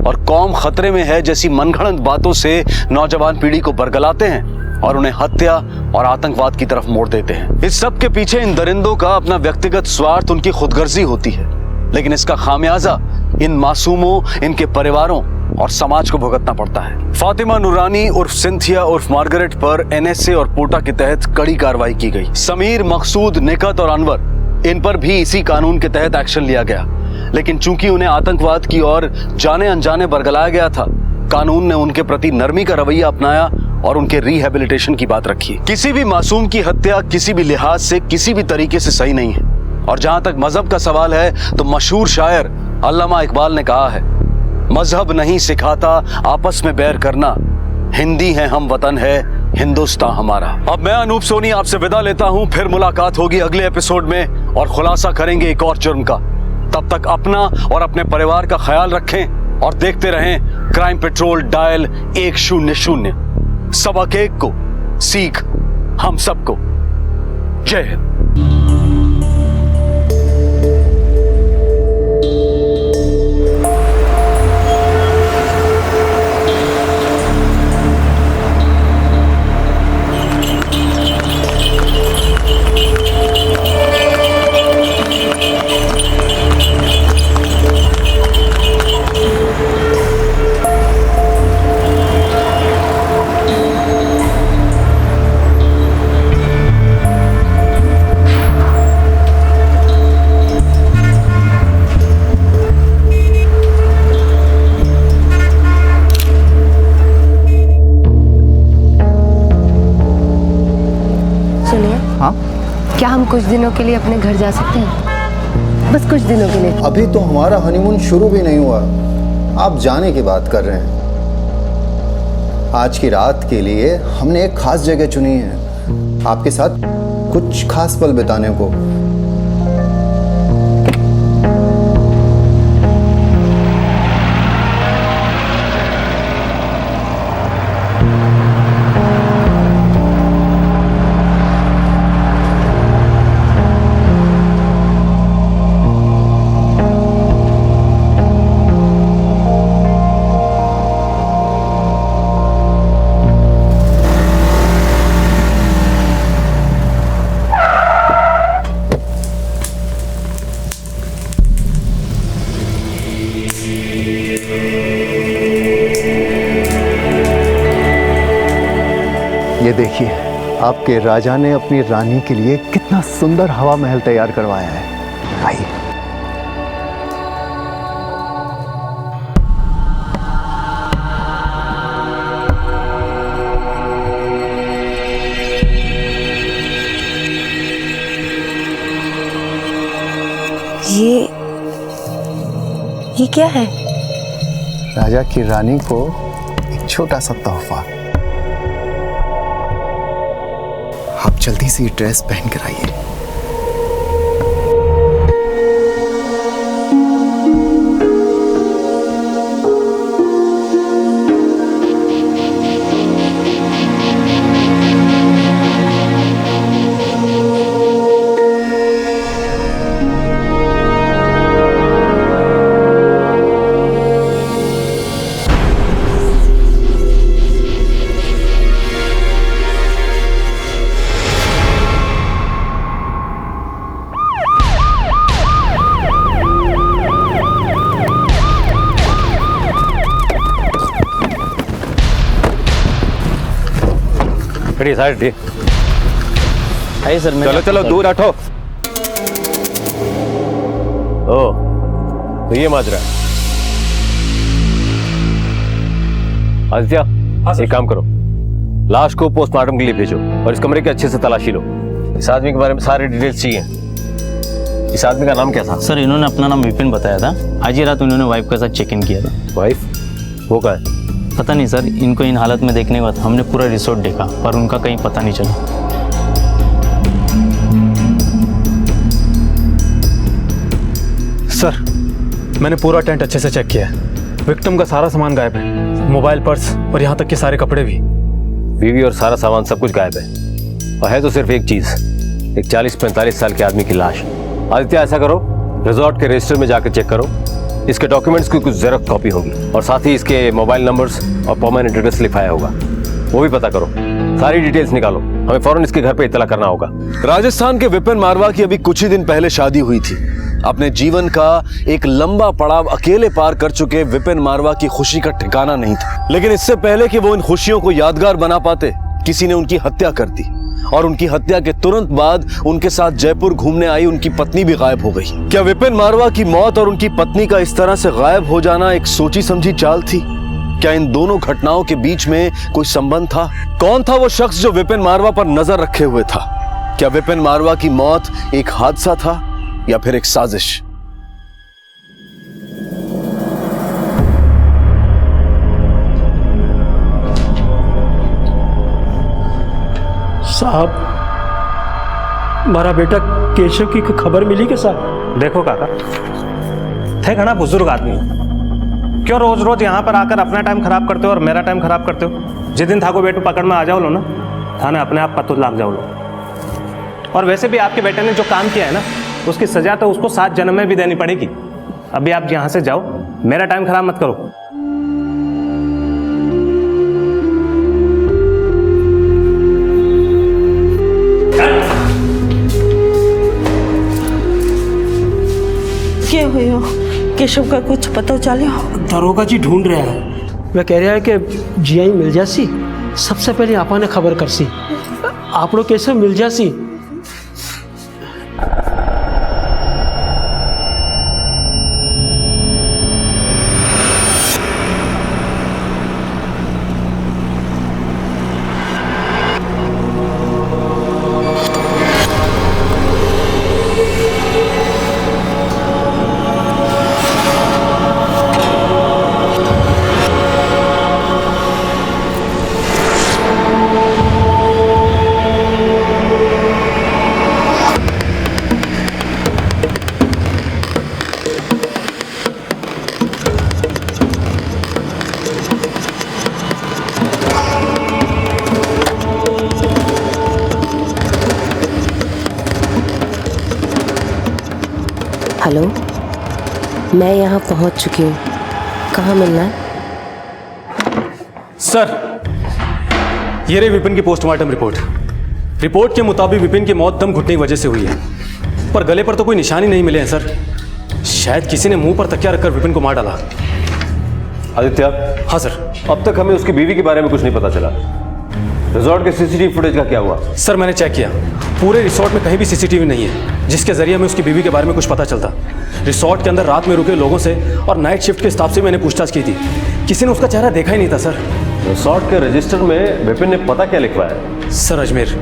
और कौम खतरे में है जैसी मनगढ़ंत बातों से नौजवान पीढ़ी को बरगलाते हैं और उन्हें हत्या और आतंकवाद की तरफ मोड़ देते हैं। इस सब के पीछे इन दरिंदों का अपना व्यक्तिगत स्वार्थ, उनकी खुदगर्जी होती है, लेकिन इसका खामियाजा इन मासूमों, इनके परिवारों और समाज को भुगतना पड़ता है। फातिमा नूरानी उर्फ सिंथिया उर्फ मार्गरेट पर एनएसए और पोटा के तहत कड़ी कार्रवाई की गई। समीर, मकसूद, निकत और अनवर, इन पर भी इसी कानून के तहत एक्शन लिया गया, लेकिन चूंकि उन्हें आतंकवाद की ओर जाने अनजाने बरगलाया गया था, कानून ने उनके प्रति नरमी का रवैया अपनाया और उनके रिहेबिलिटेशन की बात रखी। किसी भी मासूम की हत्या किसी भी लिहाज से किसी भी तरीके से सही नहीं है। और जहां तक मजहब का सवाल है तो मशहूर शायर अल्लामा इकबाल ने कहा है, मजहब नहीं सिखाता आपस में बैर करना, हिंदी है हम, वतन है हिंदुस्तान हमारा। अब मैं अनूप सोनी आपसे विदा लेता हूं, फिर मुलाकात होगी अगले एपिसोड में और खुलासा करेंगे एक और जुर्म का। तब तक अपना और अपने परिवार का ख्याल रखें और देखते रहें क्राइम पेट्रोल डायल 100। सबक एक को सीख हम सबको। जय हिंद। हाँ, क्या हम कुछ दिनों के लिए अपने घर जा सकते हैं? बस कुछ दिनों के लिए। अभी तो हमारा हनीमून शुरू भी नहीं हुआ, आप जाने की बात कर रहे हैं। आज की रात के लिए हमने एक खास जगह चुनी है, आपके साथ कुछ खास पल बिताने को। ये देखिए, आपके राजा ने अपनी रानी के लिए कितना सुंदर हवा महल तैयार करवाया है। आइए। ये क्या है? राजा की रानी को एक छोटा सा तोहफा। आप जल्दी से ये ड्रेस पहन कर आइए। आइए सर। चलो चलो दूर हटो। ओ तो ये माजरा है। आदित्य, एक काम करो, लाश को पोस्टमार्टम के लिए भेजो और इस कमरे की अच्छे से तलाशी लो। इस आदमी के बारे में सारे डिटेल्स चाहिए। इस आदमी का नाम क्या था? सर इन्होंने अपना नाम विपिन बताया था। आज ही रात उन्होंने वाइफ के साथ चेक इन किया था। वाइफ? वो क्या है? पता नहीं सर, इनको इन हालत में देखने के बाद हमने पूरा रिसोर्ट देखा पर उनका कहीं पता नहीं चला। सर मैंने पूरा टेंट अच्छे से चेक किया है। विक्टिम का सारा सामान गायब है, मोबाइल, पर्स और यहाँ तक के सारे कपड़े भी। बीवी और सारा सामान सब कुछ गायब है और है तो सिर्फ एक चीज, एक 40-45 साल के आदमी की लाश। आदित्य ऐसा करो, रिजॉर्ट के रजिस्टर में जाकर चेक करो, इसके डॉक्यूमेंट्स की कुछ जेरॉक्स कॉपी होगी और साथ ही इसके मोबाइल नंबर्स और परमानेंट एड्रेस लिखाया होगा, वो भी पता करो। सारी डिटेल्स निकालो, हमें फौरन इसके घर पे इत्तला करना होगा। राजस्थान के विपिन मारवा की अभी कुछ ही दिन पहले शादी हुई थी। अपने जीवन का एक लंबा पड़ाव अकेले पार कर चुके विपिन मारवा की खुशी का ठिकाना नहीं था। लेकिन इससे पहले कि वो इन खुशियों को यादगार बना पाते, किसी ने उनकी हत्या कर दी और उनकी हत्या के तुरंत बाद उनके साथ जयपुर घूमने आई उनकी पत्नी भी गायब हो गई। क्या विपिन मारवा की मौत और उनकी पत्नी का इस तरह से गायब हो जाना एक सोची समझी चाल थी? क्या इन दोनों घटनाओं के बीच में कोई संबंध था? कौन था वो शख्स जो विपिन मारवा पर नजर रखे हुए था? क्या विपिन मारवा की मौत एक हादसा था या फिर एक साजिश? साहब, हमारा बेटा केशव की खबर मिली के साहब? देखो काका, थे घना बुजुर्ग आदमी, क्यों रोज रोज यहाँ पर आकर अपना टाइम खराब करते हो और मेरा टाइम खराब करते हो? जिस दिन थाको बेटू पकड़ में आ जाओ लो ना, थाने अपने आप पत्तू लाग जाओ लो। और वैसे भी आपके बेटे ने जो काम किया है ना, उसकी सजा तो उसको 7 जन्म में भी देनी पड़ेगी। अभी आप यहाँ से जाओ, मेरा टाइम खराब मत करो। क्या हुआ? केशव का कुछ पता चला? दरोगा जी ढूंढ रहा है। वह कह रहा है कि जियाई मिल जासी, सबसे पहले आपा ने खबर कर सी, आप लोग केशव मिल जासी। मैं यहाँ पहुँच चुकी हूँ। कहाँ मिलना है? सर, ये रही विपिन की पोस्टमार्टम रिपोर्ट के मुताबिक विपिन की मौत दम घुटने की वजह से हुई है, पर गले पर तो कोई निशान ही नहीं मिले हैं सर। शायद किसी ने मुंह पर तकिया रखकर विपिन को मार डाला। आदित्य। हाँ सर। अब तक हमें उसकी बीवी के बारे में कुछ नहीं पता चला। रिजॉर्ट के सीसीटीवी फुटेज का क्या हुआ? सर मैंने चेक किया, पूरे रिसोर्ट में कहीं भी सीसीटीवी नहीं है जिसके जरिए हमें उसकी बीवी के बारे में कुछ पता चलता। रिसोर्ट के अंदर रात में रुके लोगों से और नाइट शिफ्ट के स्टाफ से मैंने पूछताछ की थी, किसी ने उसका चेहरा देखा ही नहीं था सर। रिसोर्ट के रजिस्टर में विपिन ने पता क्या लिखवाया? सर अजमेर।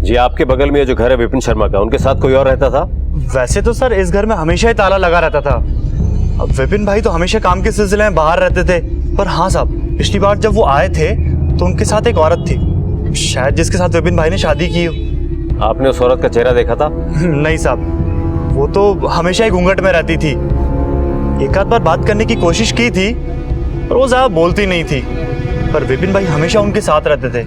जी आपके बगल में जो घर है विपिन शर्मा का, उनके साथ कोई और रहता था? वैसे तो सर इस घर में हमेशा ही ताला लगा रहता था। अब विपिन भाई तो हमेशा काम के सिलसिले में बाहर रहते थे, पर हाँ साहब, पिछली बार जब वो आए थे तो उनके साथ एक औरत थी, शायद जिसके साथ विपिन भाई ने शादी की हो। आपने उस औरत का चेहरा देखा था? नहीं साहब, वो तो हमेशा ही घूंघट में रहती थी। एक आध बार बात करने की कोशिश की थी पर वो ज्यादा बोलती नहीं थी, पर विपिन भाई हमेशा उनके साथ रहते थे।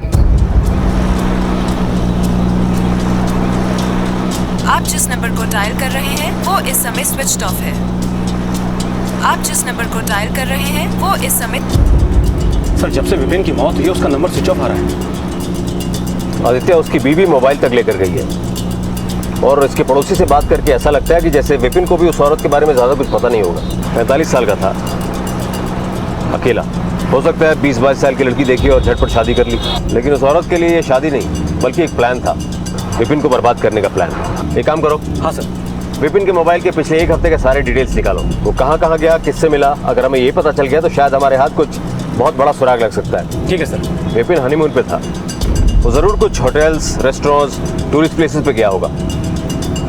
आप जिस नंबर को डायल कर रहे हैं वो इस समय स्विच्ड ऑफ है। आप जिस नंबर को डायल कर रहे हैं वो इस समय। सर जब से विपिन की मौत हुई है उसका नंबर स्विच ऑफ आ रहा है। आदित्य, उसकी बीवी मोबाइल तक लेकर गई है और इसके पड़ोसी से बात करके ऐसा लगता है कि जैसे विपिन को भी उस औरत के बारे में ज्यादा कुछ पता नहीं होगा। 45 साल का था, अकेला, हो सकता है 20-22 साल की लड़की देखी और झटपट शादी कर ली, लेकिन उस औरत के लिए ये शादी नहीं बल्कि एक प्लान था, विपिन को बर्बाद करने का प्लान। एक काम करो। हाँ सर। विपिन के मोबाइल के पिछले एक हफ्ते के सारे डिटेल्स निकालो, वो कहाँ कहाँ गया, किससे मिला। अगर हमें ये पता चल गया तो शायद हमारे हाथ कुछ बहुत बड़ा सुराग लग सकता है। ठीक है सर। विपिन हनीमून पे था, वो जरूर कुछ होटल्स, रेस्टोरेंट्स, टूरिस्ट प्लेसेस पे गया होगा।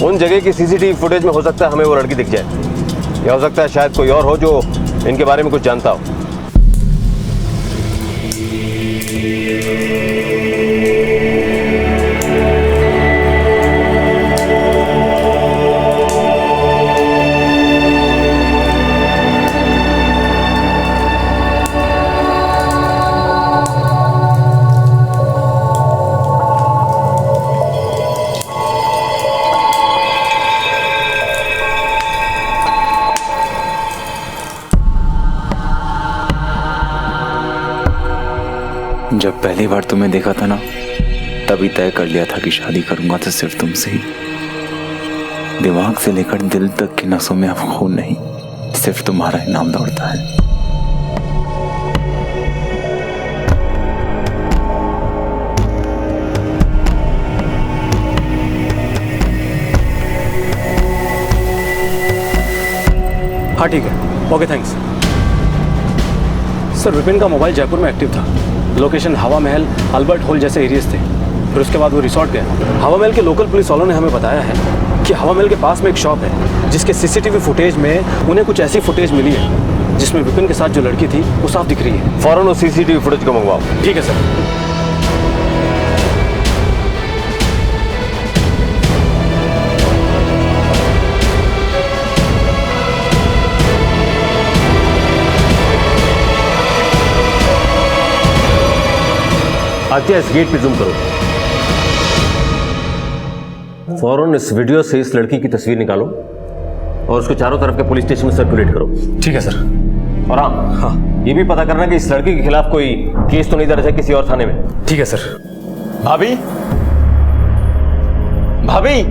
उन जगह की सीसीटीवी फुटेज में हो सकता है हमें वो लड़की दिख जाए, या हो सकता है शायद कोई और हो जो इनके बारे में कुछ जानता हो। जब पहली बार तुम्हें देखा था ना, तभी तय कर लिया था कि शादी करूंगा तो सिर्फ तुमसे ही। दिमाग से लेकर दिल तक की नसों में अब खून नहीं, सिर्फ तुम्हारा ही नाम दौड़ता है। हाँ ठीक है, ओके थैंक्स। सर विपिन का मोबाइल जयपुर में एक्टिव था, लोकेशन हवा महल, अल्बर्ट हॉल जैसे एरियाज थे। फिर उसके बाद वो रिसोर्ट गया। हवा महल के लोकल पुलिस वालों ने हमें बताया है कि हवा महल के पास में एक शॉप है जिसके सीसीटीवी फुटेज में उन्हें कुछ ऐसी फुटेज मिली है जिसमें विपिन के साथ जो लड़की थी वो साफ दिख रही है। फौरन उस सीसीटीवी फुटेज को मंगवाओ। ठीक है सर। आदित्य, इस गेट पे जूम करो। फौरन इस वीडियो से इस लड़की की तस्वीर निकालो और उसको चारों तरफ के पुलिस स्टेशन में सर्कुलेट करो। ठीक है सर। और हाँ, ये भी पता करना कि इस लड़की के खिलाफ कोई केस तो नहीं दर्ज है किसी और थाने में। ठीक है सर। भाभी, भाभी,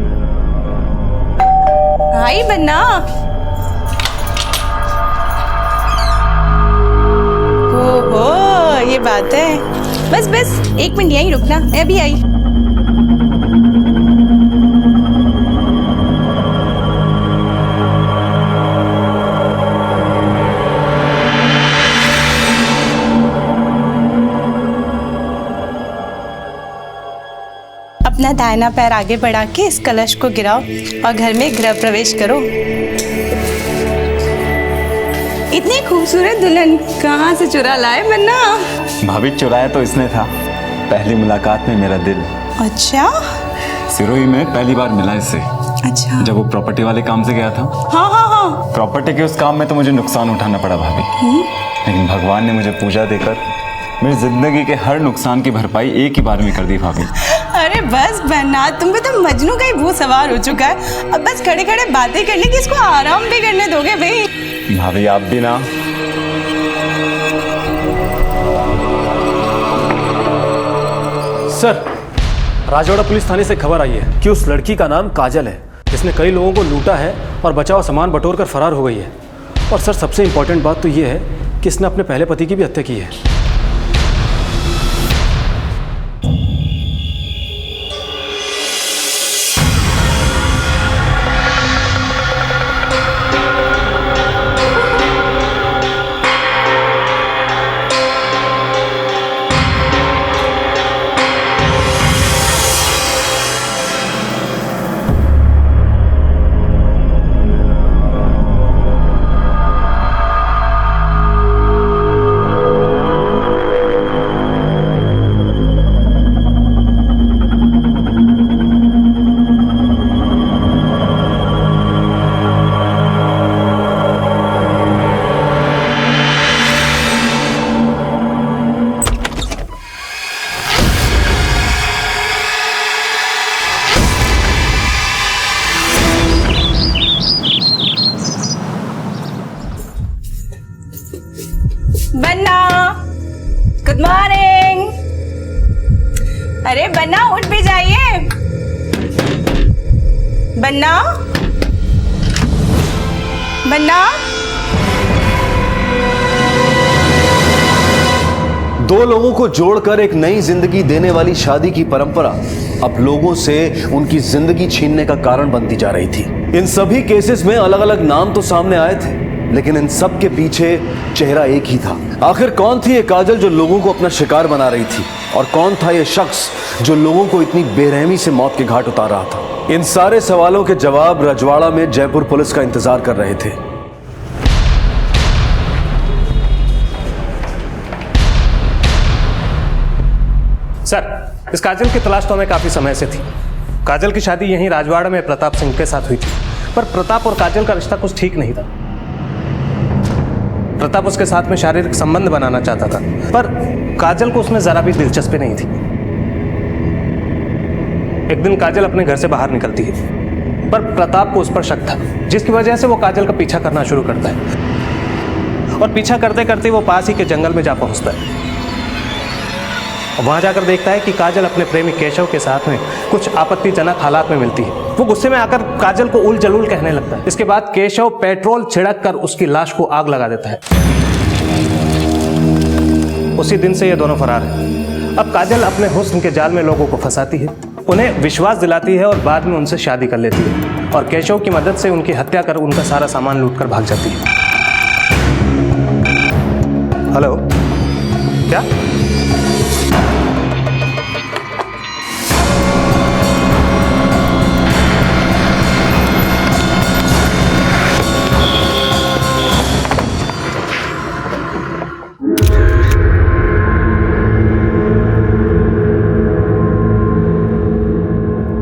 भाई बन्ना, ओहो ये बात है। बस बस 1 मिनट यहीं रुकना, मैं अभी आई। अपना दाहिना पैर आगे बढ़ा के इस कलश को गिराओ और घर में गृह प्रवेश करो। इतनी खूबसूरत दुल्हन कहाँ से चुरा लाए बन्ना? भाभी चुराया तो इसने था, पहली मुलाकात में मेरा दिल। अच्छा सिरोही में पहली बार मिला इससे। अच्छा। जब वो प्रॉपर्टी वाले काम से गया था। हाँ हाँ हाँ। प्रॉपर्टी के उस काम में तो मुझे नुकसान उठाना पड़ा भाभी, लेकिन भगवान ने मुझे पूजा देकर मेरी जिंदगी के हर नुकसान की भरपाई एक ही बार में कर दी भाभी। अरे बस बन्ना, तुम पे तो मजनू का ही भूत सवार हो चुका है। अब बस खड़े खड़े बातें करने की, इसको आराम भी करने दोगे भाई? भाभी आप भी ना। सर, राजवाड़ा पुलिस थाने से खबर आई है कि उस लड़की का नाम काजल है, जिसने कई लोगों को लूटा है और बचा हुआ सामान बटोर कर फरार हो गई है। और सर, सबसे इंपॉर्टेंट बात तो ये है कि इसने अपने पहले पति की भी हत्या की है। बन्ना, गुड मॉर्निंग। अरे बन्ना उठ भी जाइए। बन्ना, बन्ना। दो लोगों को जोड़कर एक नई जिंदगी देने वाली शादी की परंपरा अब लोगों से उनकी जिंदगी छीनने का कारण बनती जा रही थी। इन सभी केसेस में अलग अलग नाम तो सामने आए थे, लेकिन इन सब के पीछे चेहरा एक ही था। आखिर कौन थी ये काजल जो लोगों को अपना शिकार बना रही थी, और कौन था ये शख्स जो लोगों को इतनी बेरहमी से मौत के घाट उतार रहा था? इन सारे सवालों के जवाब रजवाड़ा में जयपुर पुलिस का इंतजार कर रहे थे। सर, इस काजल की तलाश तो हमें काफी समय से थी। काजल की शादी यहीं राजवाड़ा में प्रताप सिंह के साथ हुई थी, पर प्रताप और काजल का रिश्ता कुछ ठीक नहीं था। प्रताप उसके साथ में शारीरिक संबंध बनाना चाहता था, पर काजल को उसमें जरा भी दिलचस्पी नहीं थी। एक दिन काजल अपने घर से बाहर निकलती है, पर प्रताप को उस पर शक था, जिसकी वजह से वो काजल का पीछा करना शुरू करता है। और पीछा करते करते वो पास ही के जंगल में जा पहुंचता है। वहां जाकर देखता है कि काजल अपने प्रेमी केशव के साथ में कुछ आपत्तिजनक हालात में मिलती है। वो गुस्से में आकर काजल को उल जलूल कहने लगता है। इसके बाद केशव पेट्रोल छिड़क कर उसकी लाश को आग लगा देता है। उसी दिन से ये दोनों फरार हैं। अब काजल अपने हुस्न के जाल में लोगों को फंसाती है, उन्हें विश्वास दिलाती है और बाद में उनसे शादी कर लेती है, और केशव की मदद से उनकी हत्या कर उनका सारा सामान लूट कर भाग जाती है। हेलो, क्या?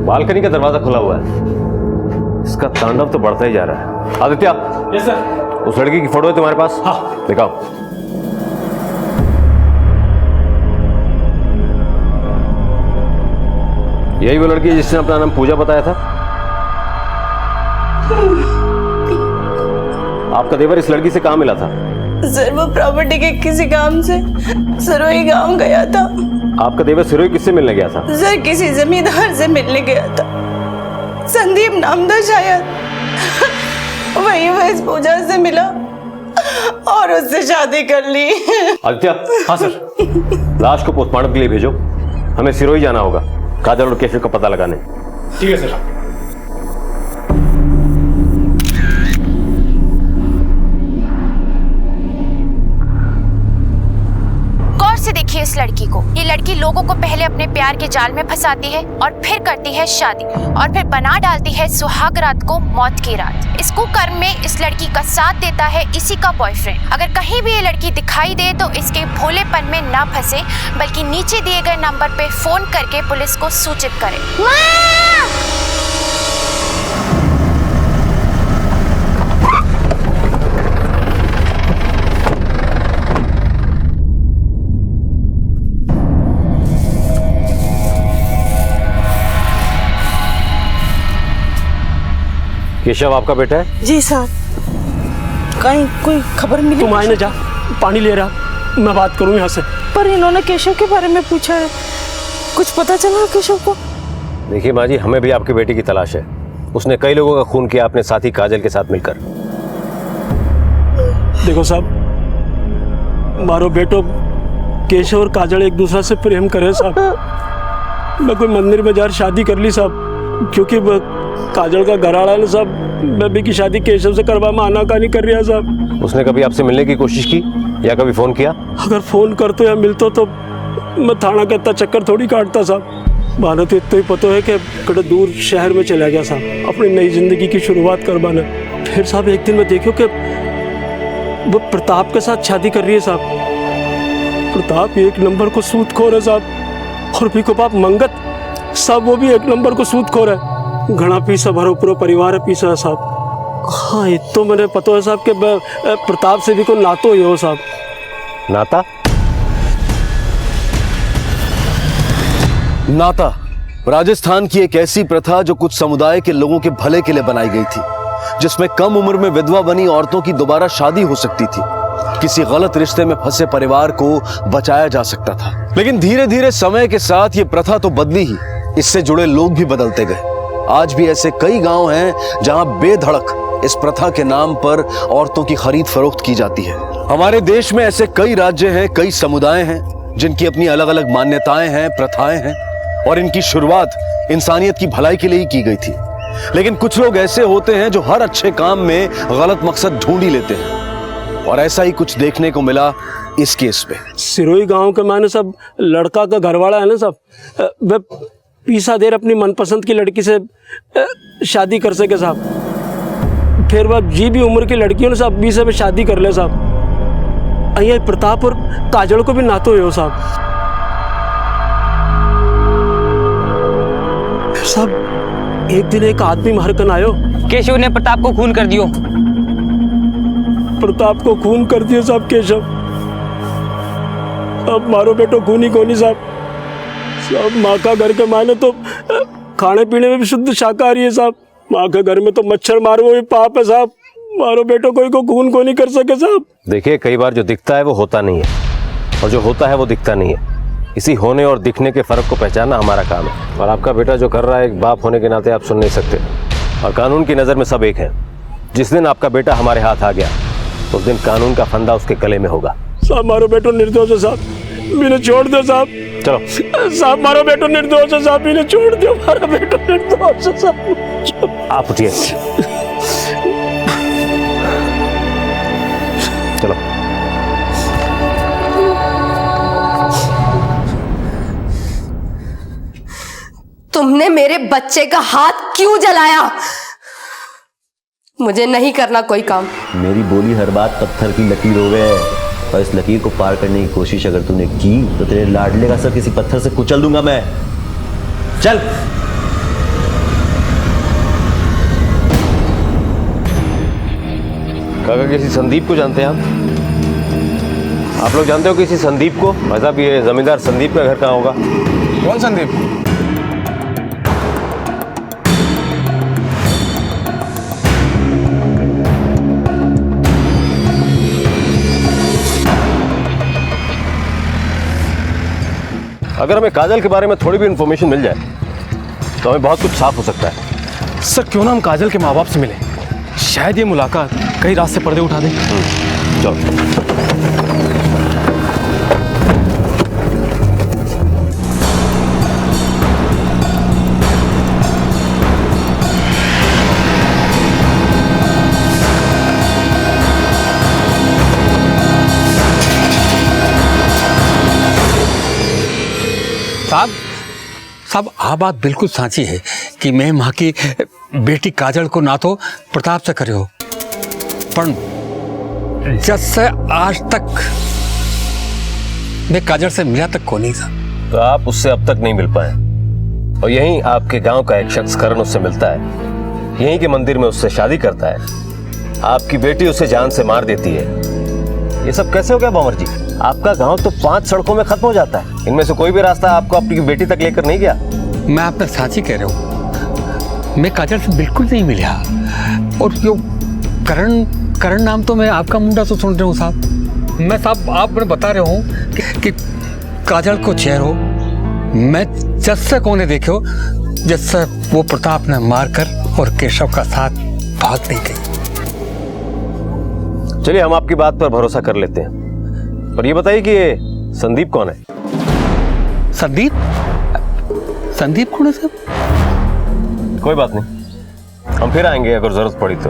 बालकनी का दरवाजा खुला हुआ है, इसका तांडव तो बढ़ता ही जा रहा है। आदित्य। Yes sir. उस लड़की की फोटो है तुम्हारे पास? हाँ। दिखाओ। यही वो लड़की है जिसने अपना नाम पूजा बताया था? आपका देवर इस लड़की से कहाँ मिला था? सर, वो प्रॉपर्टी के किसी काम से सिरोही गांव गया था। आपका देवर सिरोही किससे मिलने गया था? सर, किसी जमींदार से मिलने गया था, संदीप नाम था शायद। वही वो इस पूजा से मिला और उससे शादी कर ली। आदित्य। हाँ सर। लाश को पोस्टमार्टम के लिए भेजो, हमें सिरोही जाना होगा काजल और केशव का पता लगाने। ठीक है सर। गौर से देखिए इस लड़की को। ये लड़की लोगों को पहले अपने प्यार के जाल में फंसाती है और फिर करती है शादी और फिर बना डालती है सुहाग रात को मौत की रात। इस कुकर्म में इस लड़की का साथ देता है इसी का बॉयफ्रेंड। अगर कहीं भी ये लड़की दिखाई दे तो इसके भोलेपन में ना फंसे, बल्कि नीचे दिए गए नंबर पे फोन करके पुलिस को सूचित करे। केशव आपका बेटा है? जी साहब। कहीं कोई खबर मिली? तुम आए ना, जा पानी ले रहा, मैं बात करूं यहाँ से। पर इन्होंने केशव के बारे में पूछा है, कुछ पता चला केशव को? देखिए माँ जी, हमें भी आपके बेटे की तलाश है। उसने कई लोगों का खून किया अपने साथी काजल के साथ मिलकर। देखो साहब, मारो बेटो केशव और काजल एक दूसरे से प्रेम करे साहब। मैं कोई मंदिर में जाकर शादी कर ली साहब, क्योंकि काजल का घरवाला है ना साहब, बेबी की शादी केशव से करवा में आनाकानी कर रहा है साहब। उसने कभी आपसे मिलने की कोशिश की या कभी फोन किया? अगर फोन करते या मिलते तो मैं थाना का इतना चक्कर थोड़ी काटता साहब। मानो तो इतना ही पता है कि कड़े दूर शहर में चला गया साहब, अपनी नई जिंदगी की शुरुआत करवाना। फिर साहब एक दिन मैं देखो कि वो प्रताप के साथ शादी कर रही है साहब। प्रताप एक नंबर को सूदखोर है साहब, और भी को बाप मंगत साहब, वो भी एक नंबर को सूदखोर है। घना पीसा भरो पूरा परिवार है पीसा है साहब। हाँ ये तो मैंने पता है साहब कि प्रताप से भी कोई नातो ही हो साहब। नाता? नाता राजस्थान की एक ऐसी प्रथा जो कुछ समुदाय के लोगों के भले के लिए बनाई गई थी, जिसमें कम उम्र में विधवा बनी औरतों की दोबारा शादी हो सकती थी, किसी गलत रिश्ते में फंसे परिवार को बचाया जा सकता था। लेकिन धीरे धीरे समय के साथ ये प्रथा तो बदली ही, इससे जुड़े लोग भी बदलते गए। आज भी ऐसे कई गांव हैं जहां बेधड़क इस प्रथा के नाम पर औरतों की खरीद फरोख्त की जाती है। हमारे देश में ऐसे कई राज्य हैं, कई समुदाय हैं जिनकी अपनी अलग अलग मान्यताएं हैं, प्रथाएं हैं, और इनकी शुरुआत इंसानियत की भलाई के लिए ही की गई थी। लेकिन कुछ लोग ऐसे होते हैं जो हर अच्छे काम में गलत मकसद ढूंढ ही लेते हैं, और ऐसा ही कुछ देखने को मिला इस केस पे। सिरोही गांव के माने सब लड़का का घरवाला है ना सब, वह पीसा देर अपनी मनपसंद की लड़की से शादी कर सके साहब। फिर वह जी भी उम्र की लड़कियों ने साहब 20 में शादी कर ले साहब। अయ్యా प्रताप और काजल को भी नातो हो साहब। साहब एक दिन एक आदमी मार कर आयो, केशव ने प्रताप को खून कर दियो। प्रताप को खून कर दियो साहब केशव। अब मारो बेटो खूनी कोनी साहब। साहब माँ का घर के माने तो खाने पीने में भी शुद्ध शाकाहारी है साहब। माँ के घर में तो मच्छर मारो भी पाप है साहब। मारो बेटो कोई को खून को नहीं कर सके साहब। देखिए कई बार जो दिखता है वो होता नहीं है, और जो होता है वो दिखता नहीं है। इसी होने और दिखने के फर्क को पहचानना हमारा काम है, और आपका बेटा जो कर रहा है एक बाप होने के नाते आप सुन नहीं सकते, और कानून की नज़र में सब एक है। जिस दिन आपका बेटा हमारे हाथ आ गया उस दिन कानून का फंदा उसके गले में होगा। साहब मारो बेटो निर्दोष है साहब, मैंने छोड़ दो साहब। चलो साहब मारो बेटो निर्दोष है साहब, मैंने छोड़ दो। मारो बेटो निर्दोष है साहब। आप उठिए, चलो। तुमने मेरे बच्चे का हाथ क्यों जलाया? मुझे नहीं करना कोई काम। मेरी बोली हर बात पत्थर की लकीर हो गए, और इस लकीर को पार करने की कोशिश अगर तूने की तो तेरे लाडले का सर किसी पत्थर से कुचल दूंगा मैं। चल। काका किसी संदीप को जानते हैं आप लोग जानते हो किसी संदीप को? भाई साहब ये जमींदार संदीप का घर कहाँ होगा? कौन संदीप? अगर हमें काजल के बारे में थोड़ी भी इंफॉर्मेशन मिल जाए तो हमें बहुत कुछ साफ हो सकता है। सर क्यों ना हम काजल के माँ बाप से मिले, शायद ये मुलाकात कई रात से पर्दे उठा दे। चलो। साहब आ बात बिल्कुल साची है कि मैं मां की बेटी काजल को ना तो प्रताप से करे हो, पर जब से आज तक मैं काजल से मिला तक को नहीं था। तो आप उससे अब तक नहीं मिल पाए, और यहीं आपके गांव का एक शख्स करण उससे मिलता है, यहीं के मंदिर में उससे शादी करता है, आपकी बेटी उसे जान से मार देती है। ये सब कैसे हो गया भंवर जी? आपका गांव तो 5 सड़कों में खत्म हो जाता है, इनमें से कोई भी रास्ता आपको अपनी बेटी तक लेकर नहीं गया। मैं आपसे साची कह रहा हूँ, मैं काजल से बिल्कुल नहीं मिला। और जो करण नाम तो मैं आपका मुंडा तो सुन रहा हूँ साहब। मैं साहब आप मैं बता रहा हूँ कि काजल को चेहरो मैं जैसे कोने देखे हो जैसे वो प्रताप ने मारकर और केशव का साथ भाग नहीं गई। चलिए हम आपकी बात पर भरोसा कर लेते हैं, पर ये बताइए कि ये संदीप कौन है? संदीप कौन है साहब? कोई बात नहीं, हम फिर आएंगे अगर जरूरत पड़ी तो।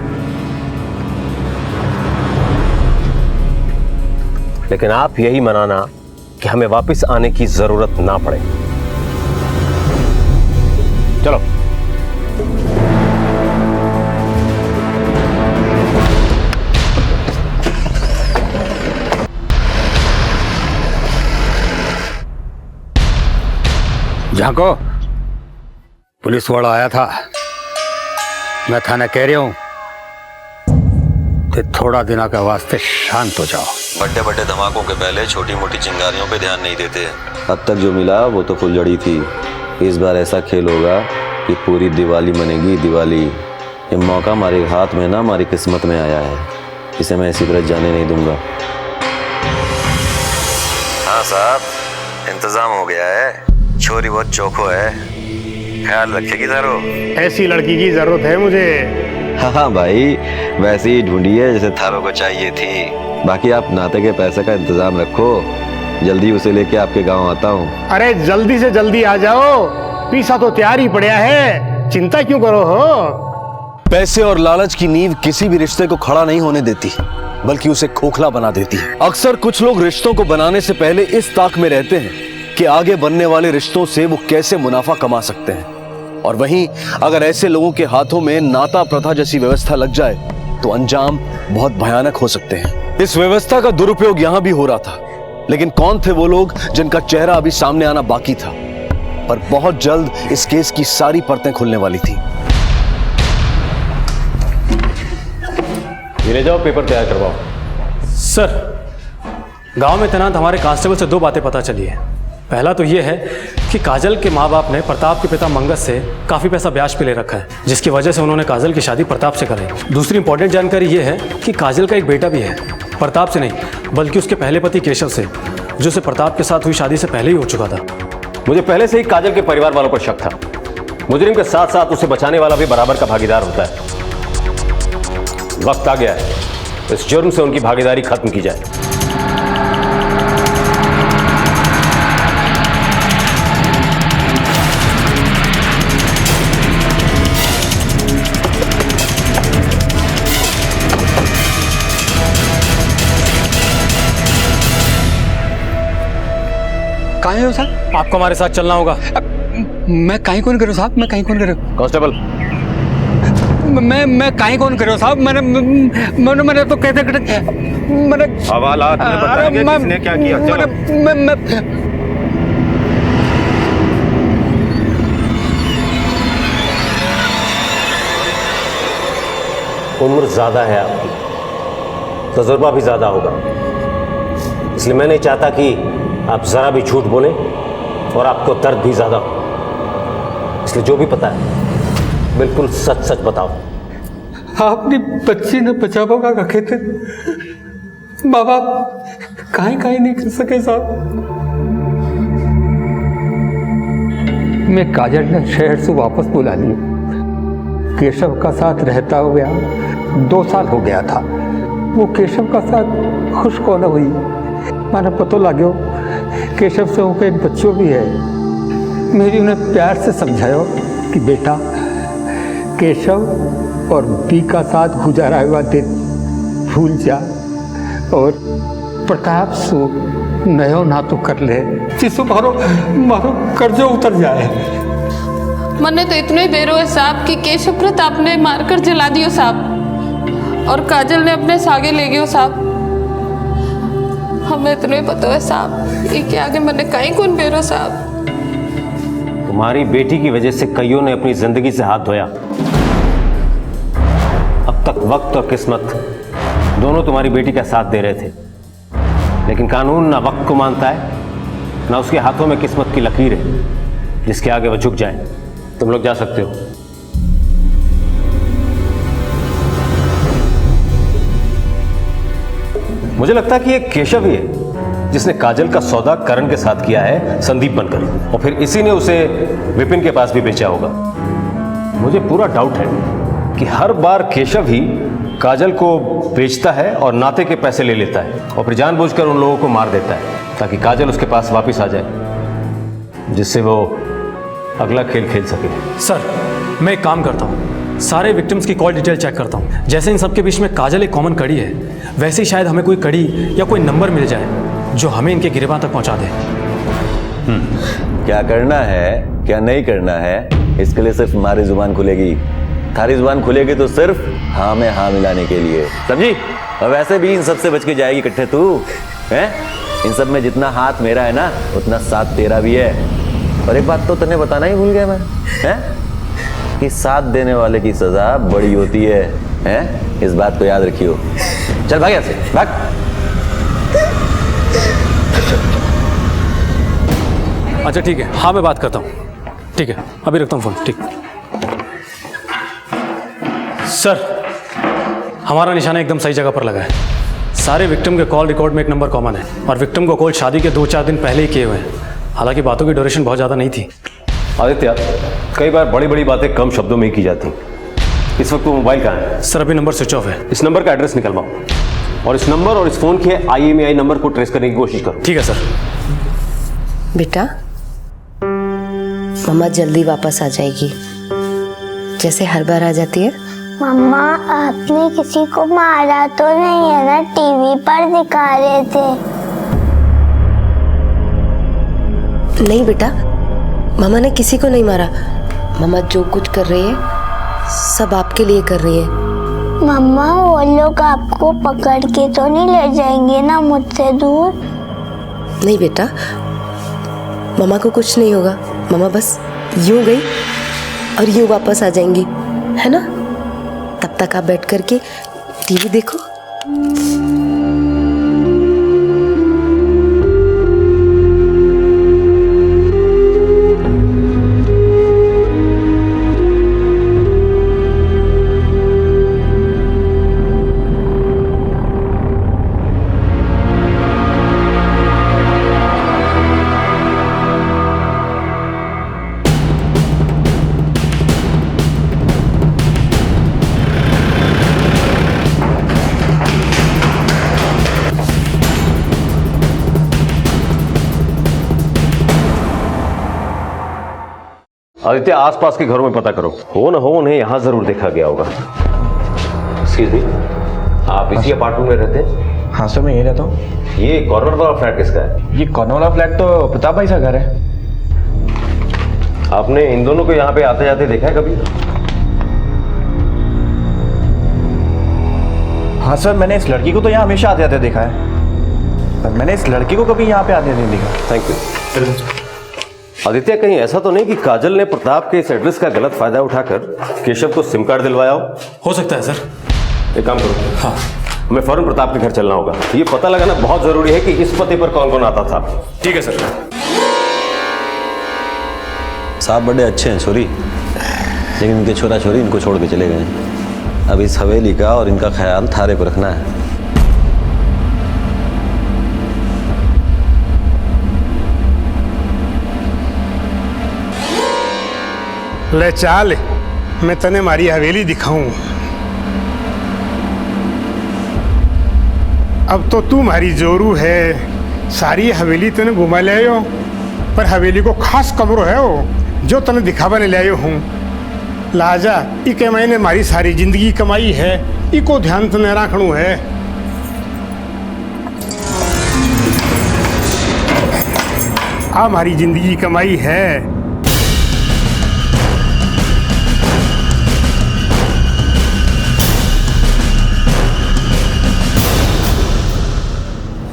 लेकिन आप यही मनाना कि हमें वापस आने की जरूरत ना पड़े। चलो। झांको, पुलिस वाला आया था। मैं थाने कह रहा हूं कि थोड़ा दिनों के वास्ते शांत हो जाओ। बड़े बड़े धमाकों के पहले छोटी मोटी चिंगारियों पे ध्यान नहीं देते। अब तक जो मिला वो तो फुलझड़ी थी, इस बार ऐसा खेल होगा कि पूरी दिवाली मनेगी दिवाली। ये मौका हमारे हाथ में ना हमारी किस्मत में आया है, इसे मैं ऐसी तरह जाने नहीं दूंगा। हाँ साहब, इंतजाम हो गया है, छोरी बहुत चौखो है, ख्याल रखेगी थारो। ऐसी लड़की की जरूरत है मुझे। हाँ भाई, वैसे ही ढूंढी है जैसे थारो को चाहिए थी। बाकी आप नाते के पैसे का इंतजाम रखो, जल्दी उसे लेके आपके गांव आता हूँ। अरे जल्दी से जल्दी आ जाओ, पीसा तो तैयार ही पड़ा है, चिंता क्यों करो हो। पैसे और लालच की नींव किसी भी रिश्ते को खड़ा नहीं होने देती, बल्कि उसे खोखला बना देती है। अक्सर कुछ लोग रिश्तों को बनाने से पहले इस ताक में रहते हैं कि आगे बनने वाले रिश्तों से वो कैसे मुनाफा कमा सकते हैं, और वहीं अगर ऐसे लोगों के हाथों में नाता प्रथा जैसी व्यवस्था लग जाए तो अंजाम बहुत भयानक हो सकते हैं। इस व्यवस्था का दुरुपयोग यहां भी हो रहा था, लेकिन कौन थे वो लोग जिनका चेहरा अभी सामने आना बाकी था, पर बहुत जल्द इस केस की सारी परतें खुलने वाली थी। ये ले जाओ, पेपर तैयार करवाओ। सर, गांव में तैनात हमारे कांस्टेबल से 2 बातें पता चली है। पहला तो ये है कि काजल के माँ बाप ने प्रताप के पिता मंगस से काफ़ी पैसा ब्याज पे ले रखा है, जिसकी वजह से उन्होंने काजल की शादी प्रताप से कराई। दूसरी इंपॉर्टेंट जानकारी ये है कि काजल का एक बेटा भी है, प्रताप से नहीं बल्कि उसके पहले पति केशव से, जो से प्रताप के साथ हुई शादी से पहले ही हो चुका था। मुझे पहले से ही काजल के परिवार वालों पर शक था। मुजरिम के साथ साथ उसे बचाने वाला भी बराबर का भागीदार होता है। वक्त आ गया है, इस जुर्म से उनकी भागीदारी खत्म की जाए। कहाँ हो साहब? आपको हमारे साथ चलना होगा। मैं कहीं कौन करो साहब? मैं कहीं कौन करो? कांस्टेबल, मैं कहीं कौन करो साहब? मैंने तो कहते मैंने हवालात में बताएंगे किसने क्या किया। चलो। उम्र ज्यादा है आपकी, तजुर्बा भी ज्यादा होगा, इसलिए मैं नहीं चाहता कि आप जरा भी झूठ बोलें और आपको दर्द भी ज्यादा हो। इसलिए जो भी पता है बिल्कुल सच सच बताओ। अपनी बच्ची ने बचावा का रखे थे, माँ बाप कहीं नहीं कर सके साहब। मैं काजल ने शहर से वापस बुला लिया। केशव का साथ रहता हुआ 2 साल हो गया था। वो केशव का साथ खुश कौन हुई, मैंने पता लगे केशव से उनका एक बच्चों भी है। मेरी उन्हें प्यार से समझाया कि बेटा केशव और बी का साथ गुजारा हुआ दिन भूल जा और प्रताप सो नयो ना तो कर ले, जिससे मारो कर्जो उतर जाए। मने तो इतने बेरो है साहब कि केशव प्रताप ने मारकर जला दियो साहब और काजल ने अपने सागे ले गयो साहब। हमें इतने पता है साहब ये के आगे मने कहीं कौन बेरो साहब। तुम्हारी बेटी की वजह से कईयों ने अपनी जिंदगी से हाथ धोया। अब तक वक्त और किस्मत दोनों तुम्हारी बेटी का साथ दे रहे थे, लेकिन कानून ना वक्त को मानता है ना उसके हाथों में किस्मत की लकीर है जिसके आगे वो झुक जाए। तुम लोग जा सकते हो। मुझे लगता है कि ये केशव ही है जिसने काजल का सौदा करण के साथ किया है संदीप बनकर, और फिर इसी ने उसे विपिन के पास भी बेचा होगा। मुझे पूरा डाउट है कि हर बार केशव ही काजल को बेचता है और नाते के पैसे ले लेता है और फिर जानबूझकर उन लोगों को मार देता है ताकि काजल उसके पास वापस आ जाए, जिससे वो अगला खेल खेल सके। सर मैं एक काम करता हूँ, सारे विक्टिम्स की कॉल डिटेल चेक करता हूँ। जैसे इन सबके बीच में काजल एक कॉमन कड़ी है, वैसे ही शायद हमें कोई कड़ी या कोई नंबर मिल जाए जो हमें इनके गिरबान तक पहुँचा दे। क्या करना है क्या नहीं करना है इसके लिए सिर्फ हमारी जुबान खुलेगी। थारी जुबान खुलेगी तो सिर्फ हाँ में हाँ मिलाने के लिए, समझी? और वैसे भी इन सब से बच के जाएगी इकट्ठे तू हैं। इन सब में जितना हाथ मेरा है ना उतना साथ तेरा भी है। और एक बात तो तने बताना ही भूल गया मैं, हैं कि साथ देने वाले की सजा बड़ी होती है, हैं? इस बात को याद रखियो। चल भाग यहाँ से, भाग। अच्छा ठीक है, हाँ मैं बात करता हूँ। ठीक है अभी रखता हूँ फोन। ठीक सर, हमारा निशाना एकदम सही जगह पर लगा है। सारे विक्टिम के कॉल रिकॉर्ड में एक नंबर कॉमन है और विक्टिम को कॉल शादी के 2-4 दिन पहले ही किए हुए हैं। हालांकि बातों की ड्यूरेशन बहुत ज़्यादा नहीं थी। आदित्य, कई बार बड़ी बड़ी बातें कम शब्दों में ही की जाती। इस वक्त वो मोबाइल कहाँ है? सर अभी नंबर स्विच ऑफ है। इस नंबर का एड्रेस निकलवाओ और इस नंबर और इस फोन के IMEI नंबर को ट्रेस करने की कोशिश करो। ठीक है सर। बेटा, मम्मा जल्दी वापस आ जाएगी, जैसे हर बार आ जाती है। मम्मा आपने किसी को मारा तो नहीं है ना? टीवी पर दिखा रहे थे। नहीं बेटा, मामा ने किसी को नहीं मारा। मामा जो कुछ कर रही है सब आपके लिए कर रही है। मम्मा वो लोग आपको पकड़ के तो नहीं ले जाएंगे ना मुझसे दूर? नहीं बेटा, मामा को कुछ नहीं होगा। मामा बस यूं गई और यूं वापस आ जाएंगी, है ना? तब तक आप बैठ करके टीवी देखो। आदित्य, आसपास के घरों में पता करो, हो न हो उन्हें यहां जरूर देखा गया होगा। एक्सक्यूज मी, आप इसी अपार्टमेंट में रहते हैं? हाँ सर, मैं यही रहता हूँ। ये कॉर्नर वाला फ्लैट किसका है? ये कॉर्नर वाला फ्लैट तो प्रताप भाई का घर है। आपने इन दोनों को यहाँ पे आते जाते देखा है कभी? हाँ सर, मैंने इस लड़की को तो यहाँ हमेशा आते जाते देखा है, पर मैंने इस लड़की को कभी यहाँ पे आते नहीं देखा। Thank you. आदित्य, कहीं ऐसा तो नहीं कि काजल ने प्रताप के इस एड्रेस का गलत फायदा उठाकर केशव को सिम कार्ड दिलवाया हो सकता है सर। एक काम करो, हाँ हमें फौरन प्रताप के घर चलना होगा। ये पता लगाना बहुत जरूरी है कि इस पते पर कौन कौन आता था। ठीक है सर। साहब बड़े अच्छे हैं छोरी, लेकिन इनके छोरा छोरी इनको छोड़ के चले गए। अब इस हवेली का और इनका ख्याल थारे पर रखना है। ले चाल, मैं तने मारी हवेली दिखाऊं। अब तो तू मारी जोरू है, सारी हवेली तने घुमा ले आयो, पर हवेली को खास कमरो है वो जो तने दिखावा ने ले आयो हूँ। लाजा इके मैंने मारी सारी जिंदगी कमाई है, इको ध्यान तने रखणू है। आ हमारी जिंदगी कमाई है।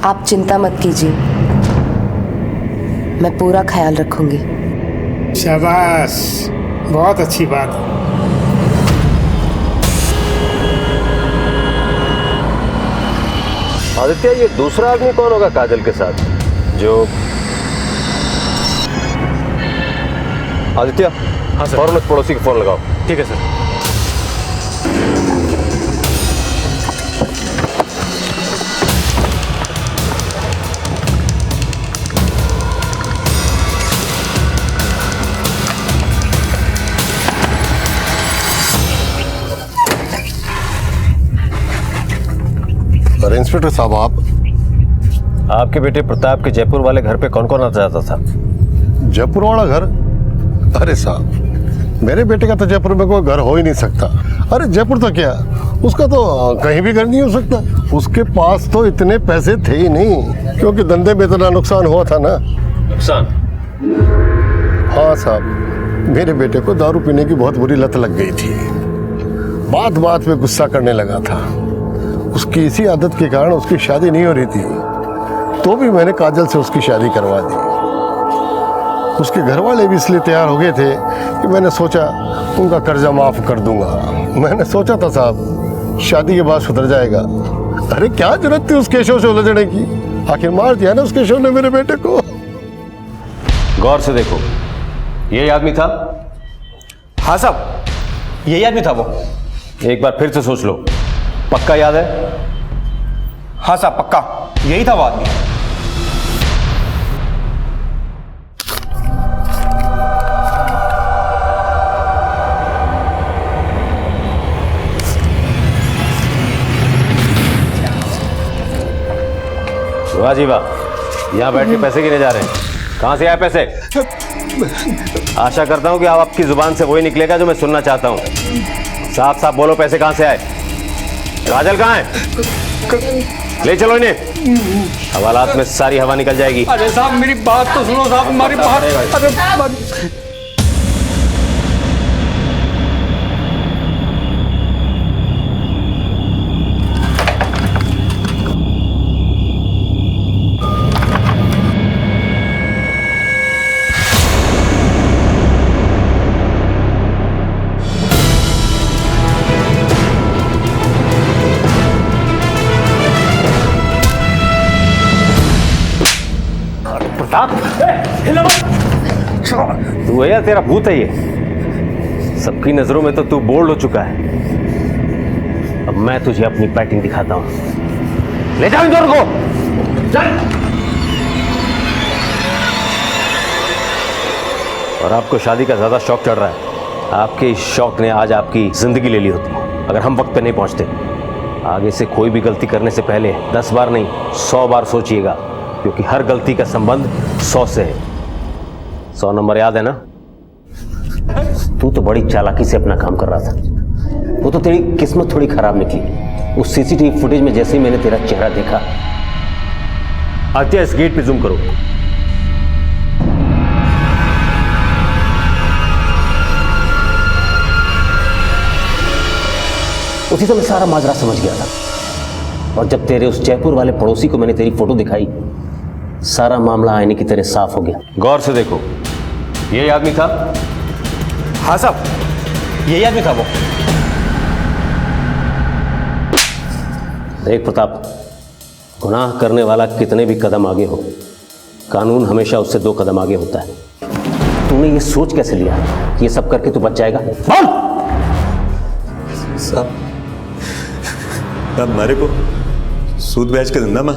आप चिंता मत कीजिए, मैं पूरा ख्याल रखूंगी। शाबाश, बहुत अच्छी बात। आदित्य, ये दूसरा आदमी कौन होगा काजल के साथ जो? आदित्य, हाँ सर, फौरन उस पड़ोसी को फोन लगाओ। ठीक है सर। अरे इंस्पेक्टर साहब, आपके बेटे प्रताप के जयपुर वाले घर पे कौन कौन आता जाता था? जयपुर वाला घर? अरे साहब, मेरे बेटे का तो जयपुर में कोई घर हो ही नहीं सकता। अरे जयपुर तो क्या, उसका तो कहीं भी घर नहीं हो सकता। उसके पास तो इतने पैसे थे ही नहीं, क्योंकि धंधे में इतना नुकसान हुआ था ना। नुकसान? हाँ साहब, मेरे बेटे को दारू पीने की बहुत बुरी लत लग गई थी। बात बात में गुस्सा करने लगा था। उसकी इसी आदत के कारण उसकी शादी नहीं हो रही थी, तो भी मैंने काजल से उसकी शादी करवा दी। उसके घर वाले भी इसलिए तैयार हो गए थे कि मैंने सोचा उनका कर्जा माफ कर दूंगा। मैंने सोचा था साहब शादी के बाद सुधर जाएगा। अरे क्या जरूरत थी उस केशव से उलझने की, आखिर मार दिया ना उस केशव ने मेरे बेटे को। गौर से देखो, यही आदमी था? हाँ साहब, यही आदमी था वो। एक बार फिर से सोच लो, पक्का याद है? हाँ साहब, पक्का यही था वो आदमी। वाह जी वाह, यहाँ बैठ के पैसे गिने जा रहे हैं। कहाँ से आए पैसे? आशा करता हूँ कि अब आपकी जुबान से वही निकलेगा जो मैं सुनना चाहता हूँ। साफ साफ बोलो, पैसे कहाँ से आए? काजल कहाँ है? ले चलो इन्हें, हवालात में सारी हवा निकल जाएगी। अरे साहब मेरी बात तो सुनो साहब, हमारी बात। अरे तू है या तेरा भूत है ये? सबकी नजरों में तो तू बोल्ड हो चुका है। अब मैं तुझे अपनी बैटिंग दिखाता हूं। ले जाओ इन दोनों को। चल। और आपको शादी का ज्यादा शौक चढ़ रहा है। आपके इस शौक ने आज आपकी जिंदगी ले ली होती अगर हम वक्त पे नहीं पहुंचते। आगे से कोई भी गलती करने से पहले 10 बार नहीं 100 बार सोचिएगा, क्योंकि हर गलती का संबंध 100 से है। 100 नंबर याद है ना? तू तो बड़ी चालाकी से अपना काम कर रहा था। वो तो तेरी किस्मत थोड़ी खराब निकली। उस सीसीटीवी फुटेज में जैसे ही मैंने तेरा चेहरा देखा। आदित्य, इस गेट पे जूम करो। उसी समय सारा माजरा समझ गया था। और जब तेरे उस जयपुर वाले पड़ोसी को मैंने तेरी फोटो दिखाई, सारा मामला आईने की तरह साफ हो गया। गौर से देखो, यही आदमी था? हाँ साहब, यही आदमी था वो। देख प्रताप, गुनाह करने वाला कितने भी कदम आगे हो, कानून हमेशा उससे 2 कदम आगे होता है। तूने ये सोच कैसे लिया कि ये सब करके तू बच जाएगा? बोल। साहब, अब हमारे को सूद ब्याज के धंधा में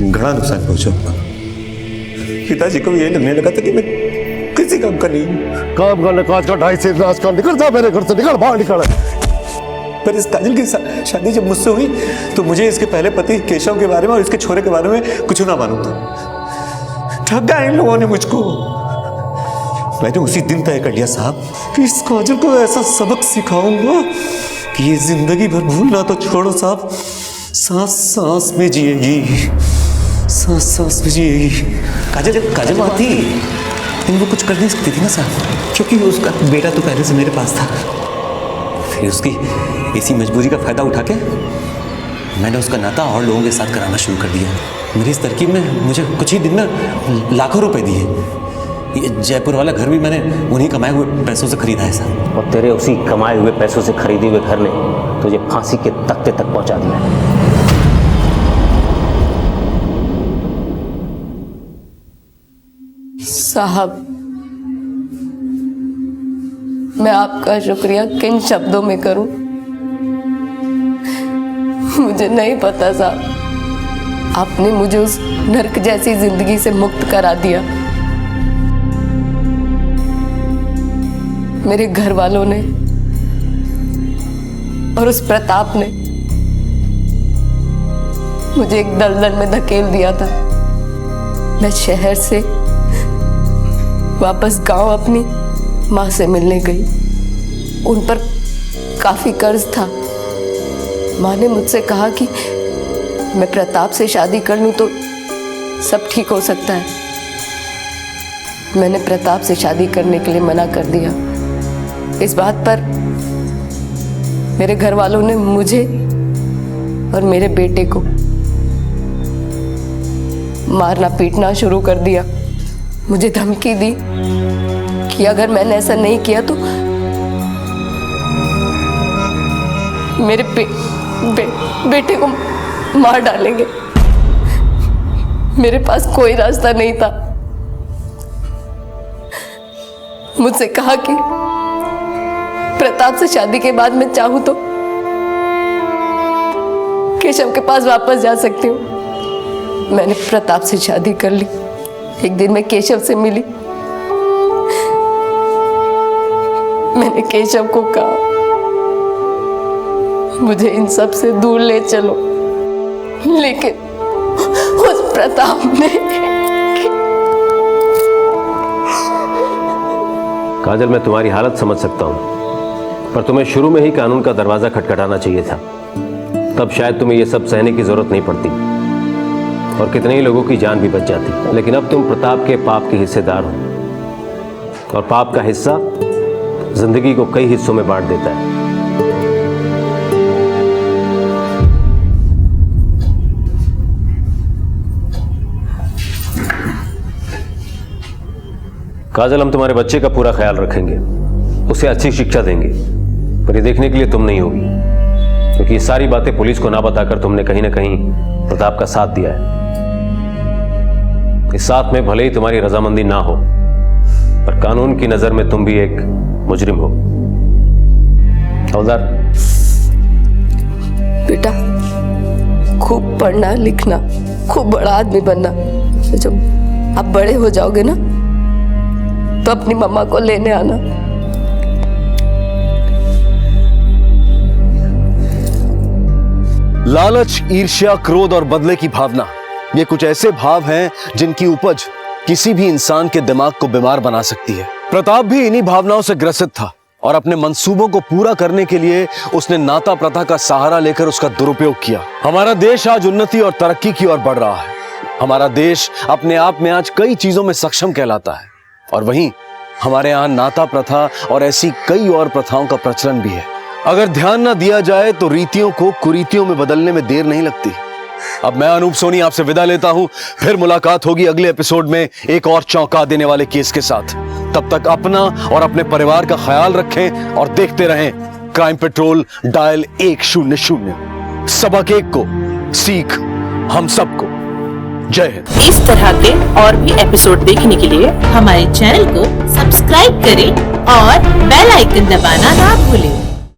घना नुकसान पहुंचा। पिताजी को भी यही लगने लगा था कि मैं किसी काम का नहीं हूं। काम करने काज का 2.5 से नाश का निकल जा मेरे घर से, निकल बाहर निकल। पर इस काजल की शादी जब मुझसे हुई तो मुझे इसके पहले पति केशव के बारे में और इसके छोरे के बारे में कुछ ना मालूम था। ठगा इन लोगों ने मुझको। मैंने उसी दिन तय कर लिया साहब कि इस काजल को ऐसा सबक सिखाऊंगा कि ये जिंदगी भर भूलना तो छोड़ो साहब, सांस सांस में जिएगी, सांस सांस में जिएगी। काजल बात थी, लेकिन वो कुछ कर नहीं सकती थी ना साहब, क्योंकि उसका बेटा तो पहले से मेरे पास था। फिर उसकी इसी मजबूरी का फायदा उठा के मैंने उसका नाता और लोगों के साथ कराना शुरू कर दिया। मेरी इस तरकीब में मुझे कुछ ही दिन में लाखों रुपए दिए। ये जयपुर वाला घर भी मैंने उन्हीं कमाए हुए पैसों से खरीदा है साहब। और तेरे उसी कमाए हुए पैसों से खरीदे हुए घर ने तुझे फांसी के तख्ते तक पहुंचा दिया है। साहब, मैं आपका शुक्रिया किन शब्दों में करूं, मुझे नहीं पता साहब। आपने मुझे उस नर्क जैसी जिंदगी से मुक्त करा दिया। मेरे घर वालों ने और उस प्रताप ने मुझे एक दलदल में धकेल दिया था। मैं शहर से वापस गांव अपनी माँ से मिलने गई। उन पर काफी कर्ज था। माँ ने मुझसे कहा कि मैं प्रताप से शादी कर लूं तो सब ठीक हो सकता है। मैंने प्रताप से शादी करने के लिए मना कर दिया। इस बात पर मेरे घर वालों ने मुझे और मेरे बेटे को मारना पीटना शुरू कर दिया। मुझे धमकी दी कि अगर मैंने ऐसा नहीं किया तो मेरे बेटे को मार डालेंगे। मेरे पास कोई रास्ता नहीं था। मुझसे कहा कि प्रताप से शादी के बाद मैं चाहूं तो केशव के पास वापस जा सकती हूँ। मैंने प्रताप से शादी कर ली। एक दिन मैं केशव से मिली। मैंने केशव को कहा, मुझे इन सब से दूर ले चलो, लेकिन उस प्रताप ने। काजल, मैं तुम्हारी हालत समझ सकता हूं, पर तुम्हें शुरू में ही कानून का दरवाजा खटखटाना चाहिए था। तब शायद तुम्हें यह सब सहने की जरूरत नहीं पड़ती और कितने ही लोगों की जान भी बच जाती। लेकिन अब तुम प्रताप के पाप के हिस्सेदार हो, और पाप का हिस्सा जिंदगी को कई हिस्सों में बांट देता है। काजल, हम तुम्हारे बच्चे का पूरा ख्याल रखेंगे, उसे अच्छी शिक्षा देंगे, पर ये देखने के लिए तुम नहीं होगी, क्योंकि ये सारी बातें पुलिस को ना बताकर तुमने कहीं ना कहीं प्रताप का साथ दिया है। इस साथ में भले ही तुम्हारी रजामंदी ना हो, पर कानून की नजर में तुम भी एक मुजरिम हो। हवलदार, बेटा, खूब पढ़ना लिखना, खूब बड़ा आदमी बनना। जब आप बड़े हो जाओगे ना तो अपनी मम्मा को लेने आना। लालच, ईर्ष्या, क्रोध और बदले की भावना, ये कुछ ऐसे भाव हैं जिनकी उपज किसी भी इंसान के दिमाग को बीमार बना सकती है। प्रताप भी इन्हीं भावनाओं से ग्रसित था और अपने मंसूबों को पूरा करने के लिए उसने नाता प्रथा का सहारा लेकर उसका दुरुपयोग किया। हमारा देश आज उन्नति और तरक्की की ओर बढ़ रहा है। हमारा देश अपने आप में आज कई चीजों में सक्षम कहलाता है, और वहीं हमारे यहाँ नाता प्रथा और ऐसी कई और प्रथाओं का प्रचलन भी है। अगर ध्यान न दिया जाए तो रीतियों को कुरीतियों में बदलने में देर नहीं लगती। अब मैं अनूप सोनी आपसे विदा लेता हूं। फिर मुलाकात होगी अगले एपिसोड में एक और चौंका देने वाले केस के साथ। तब तक अपना और अपने परिवार का ख्याल रखें और देखते रहें क्राइम पेट्रोल डायल 100। सबक एक को, सीख हम सबको। जय हिंद। इस तरह के और भी एपिसोड देखने के लिए हमारे चैनल को सब्सक्राइब करें और बेल आइकन दबाना ना भूलें।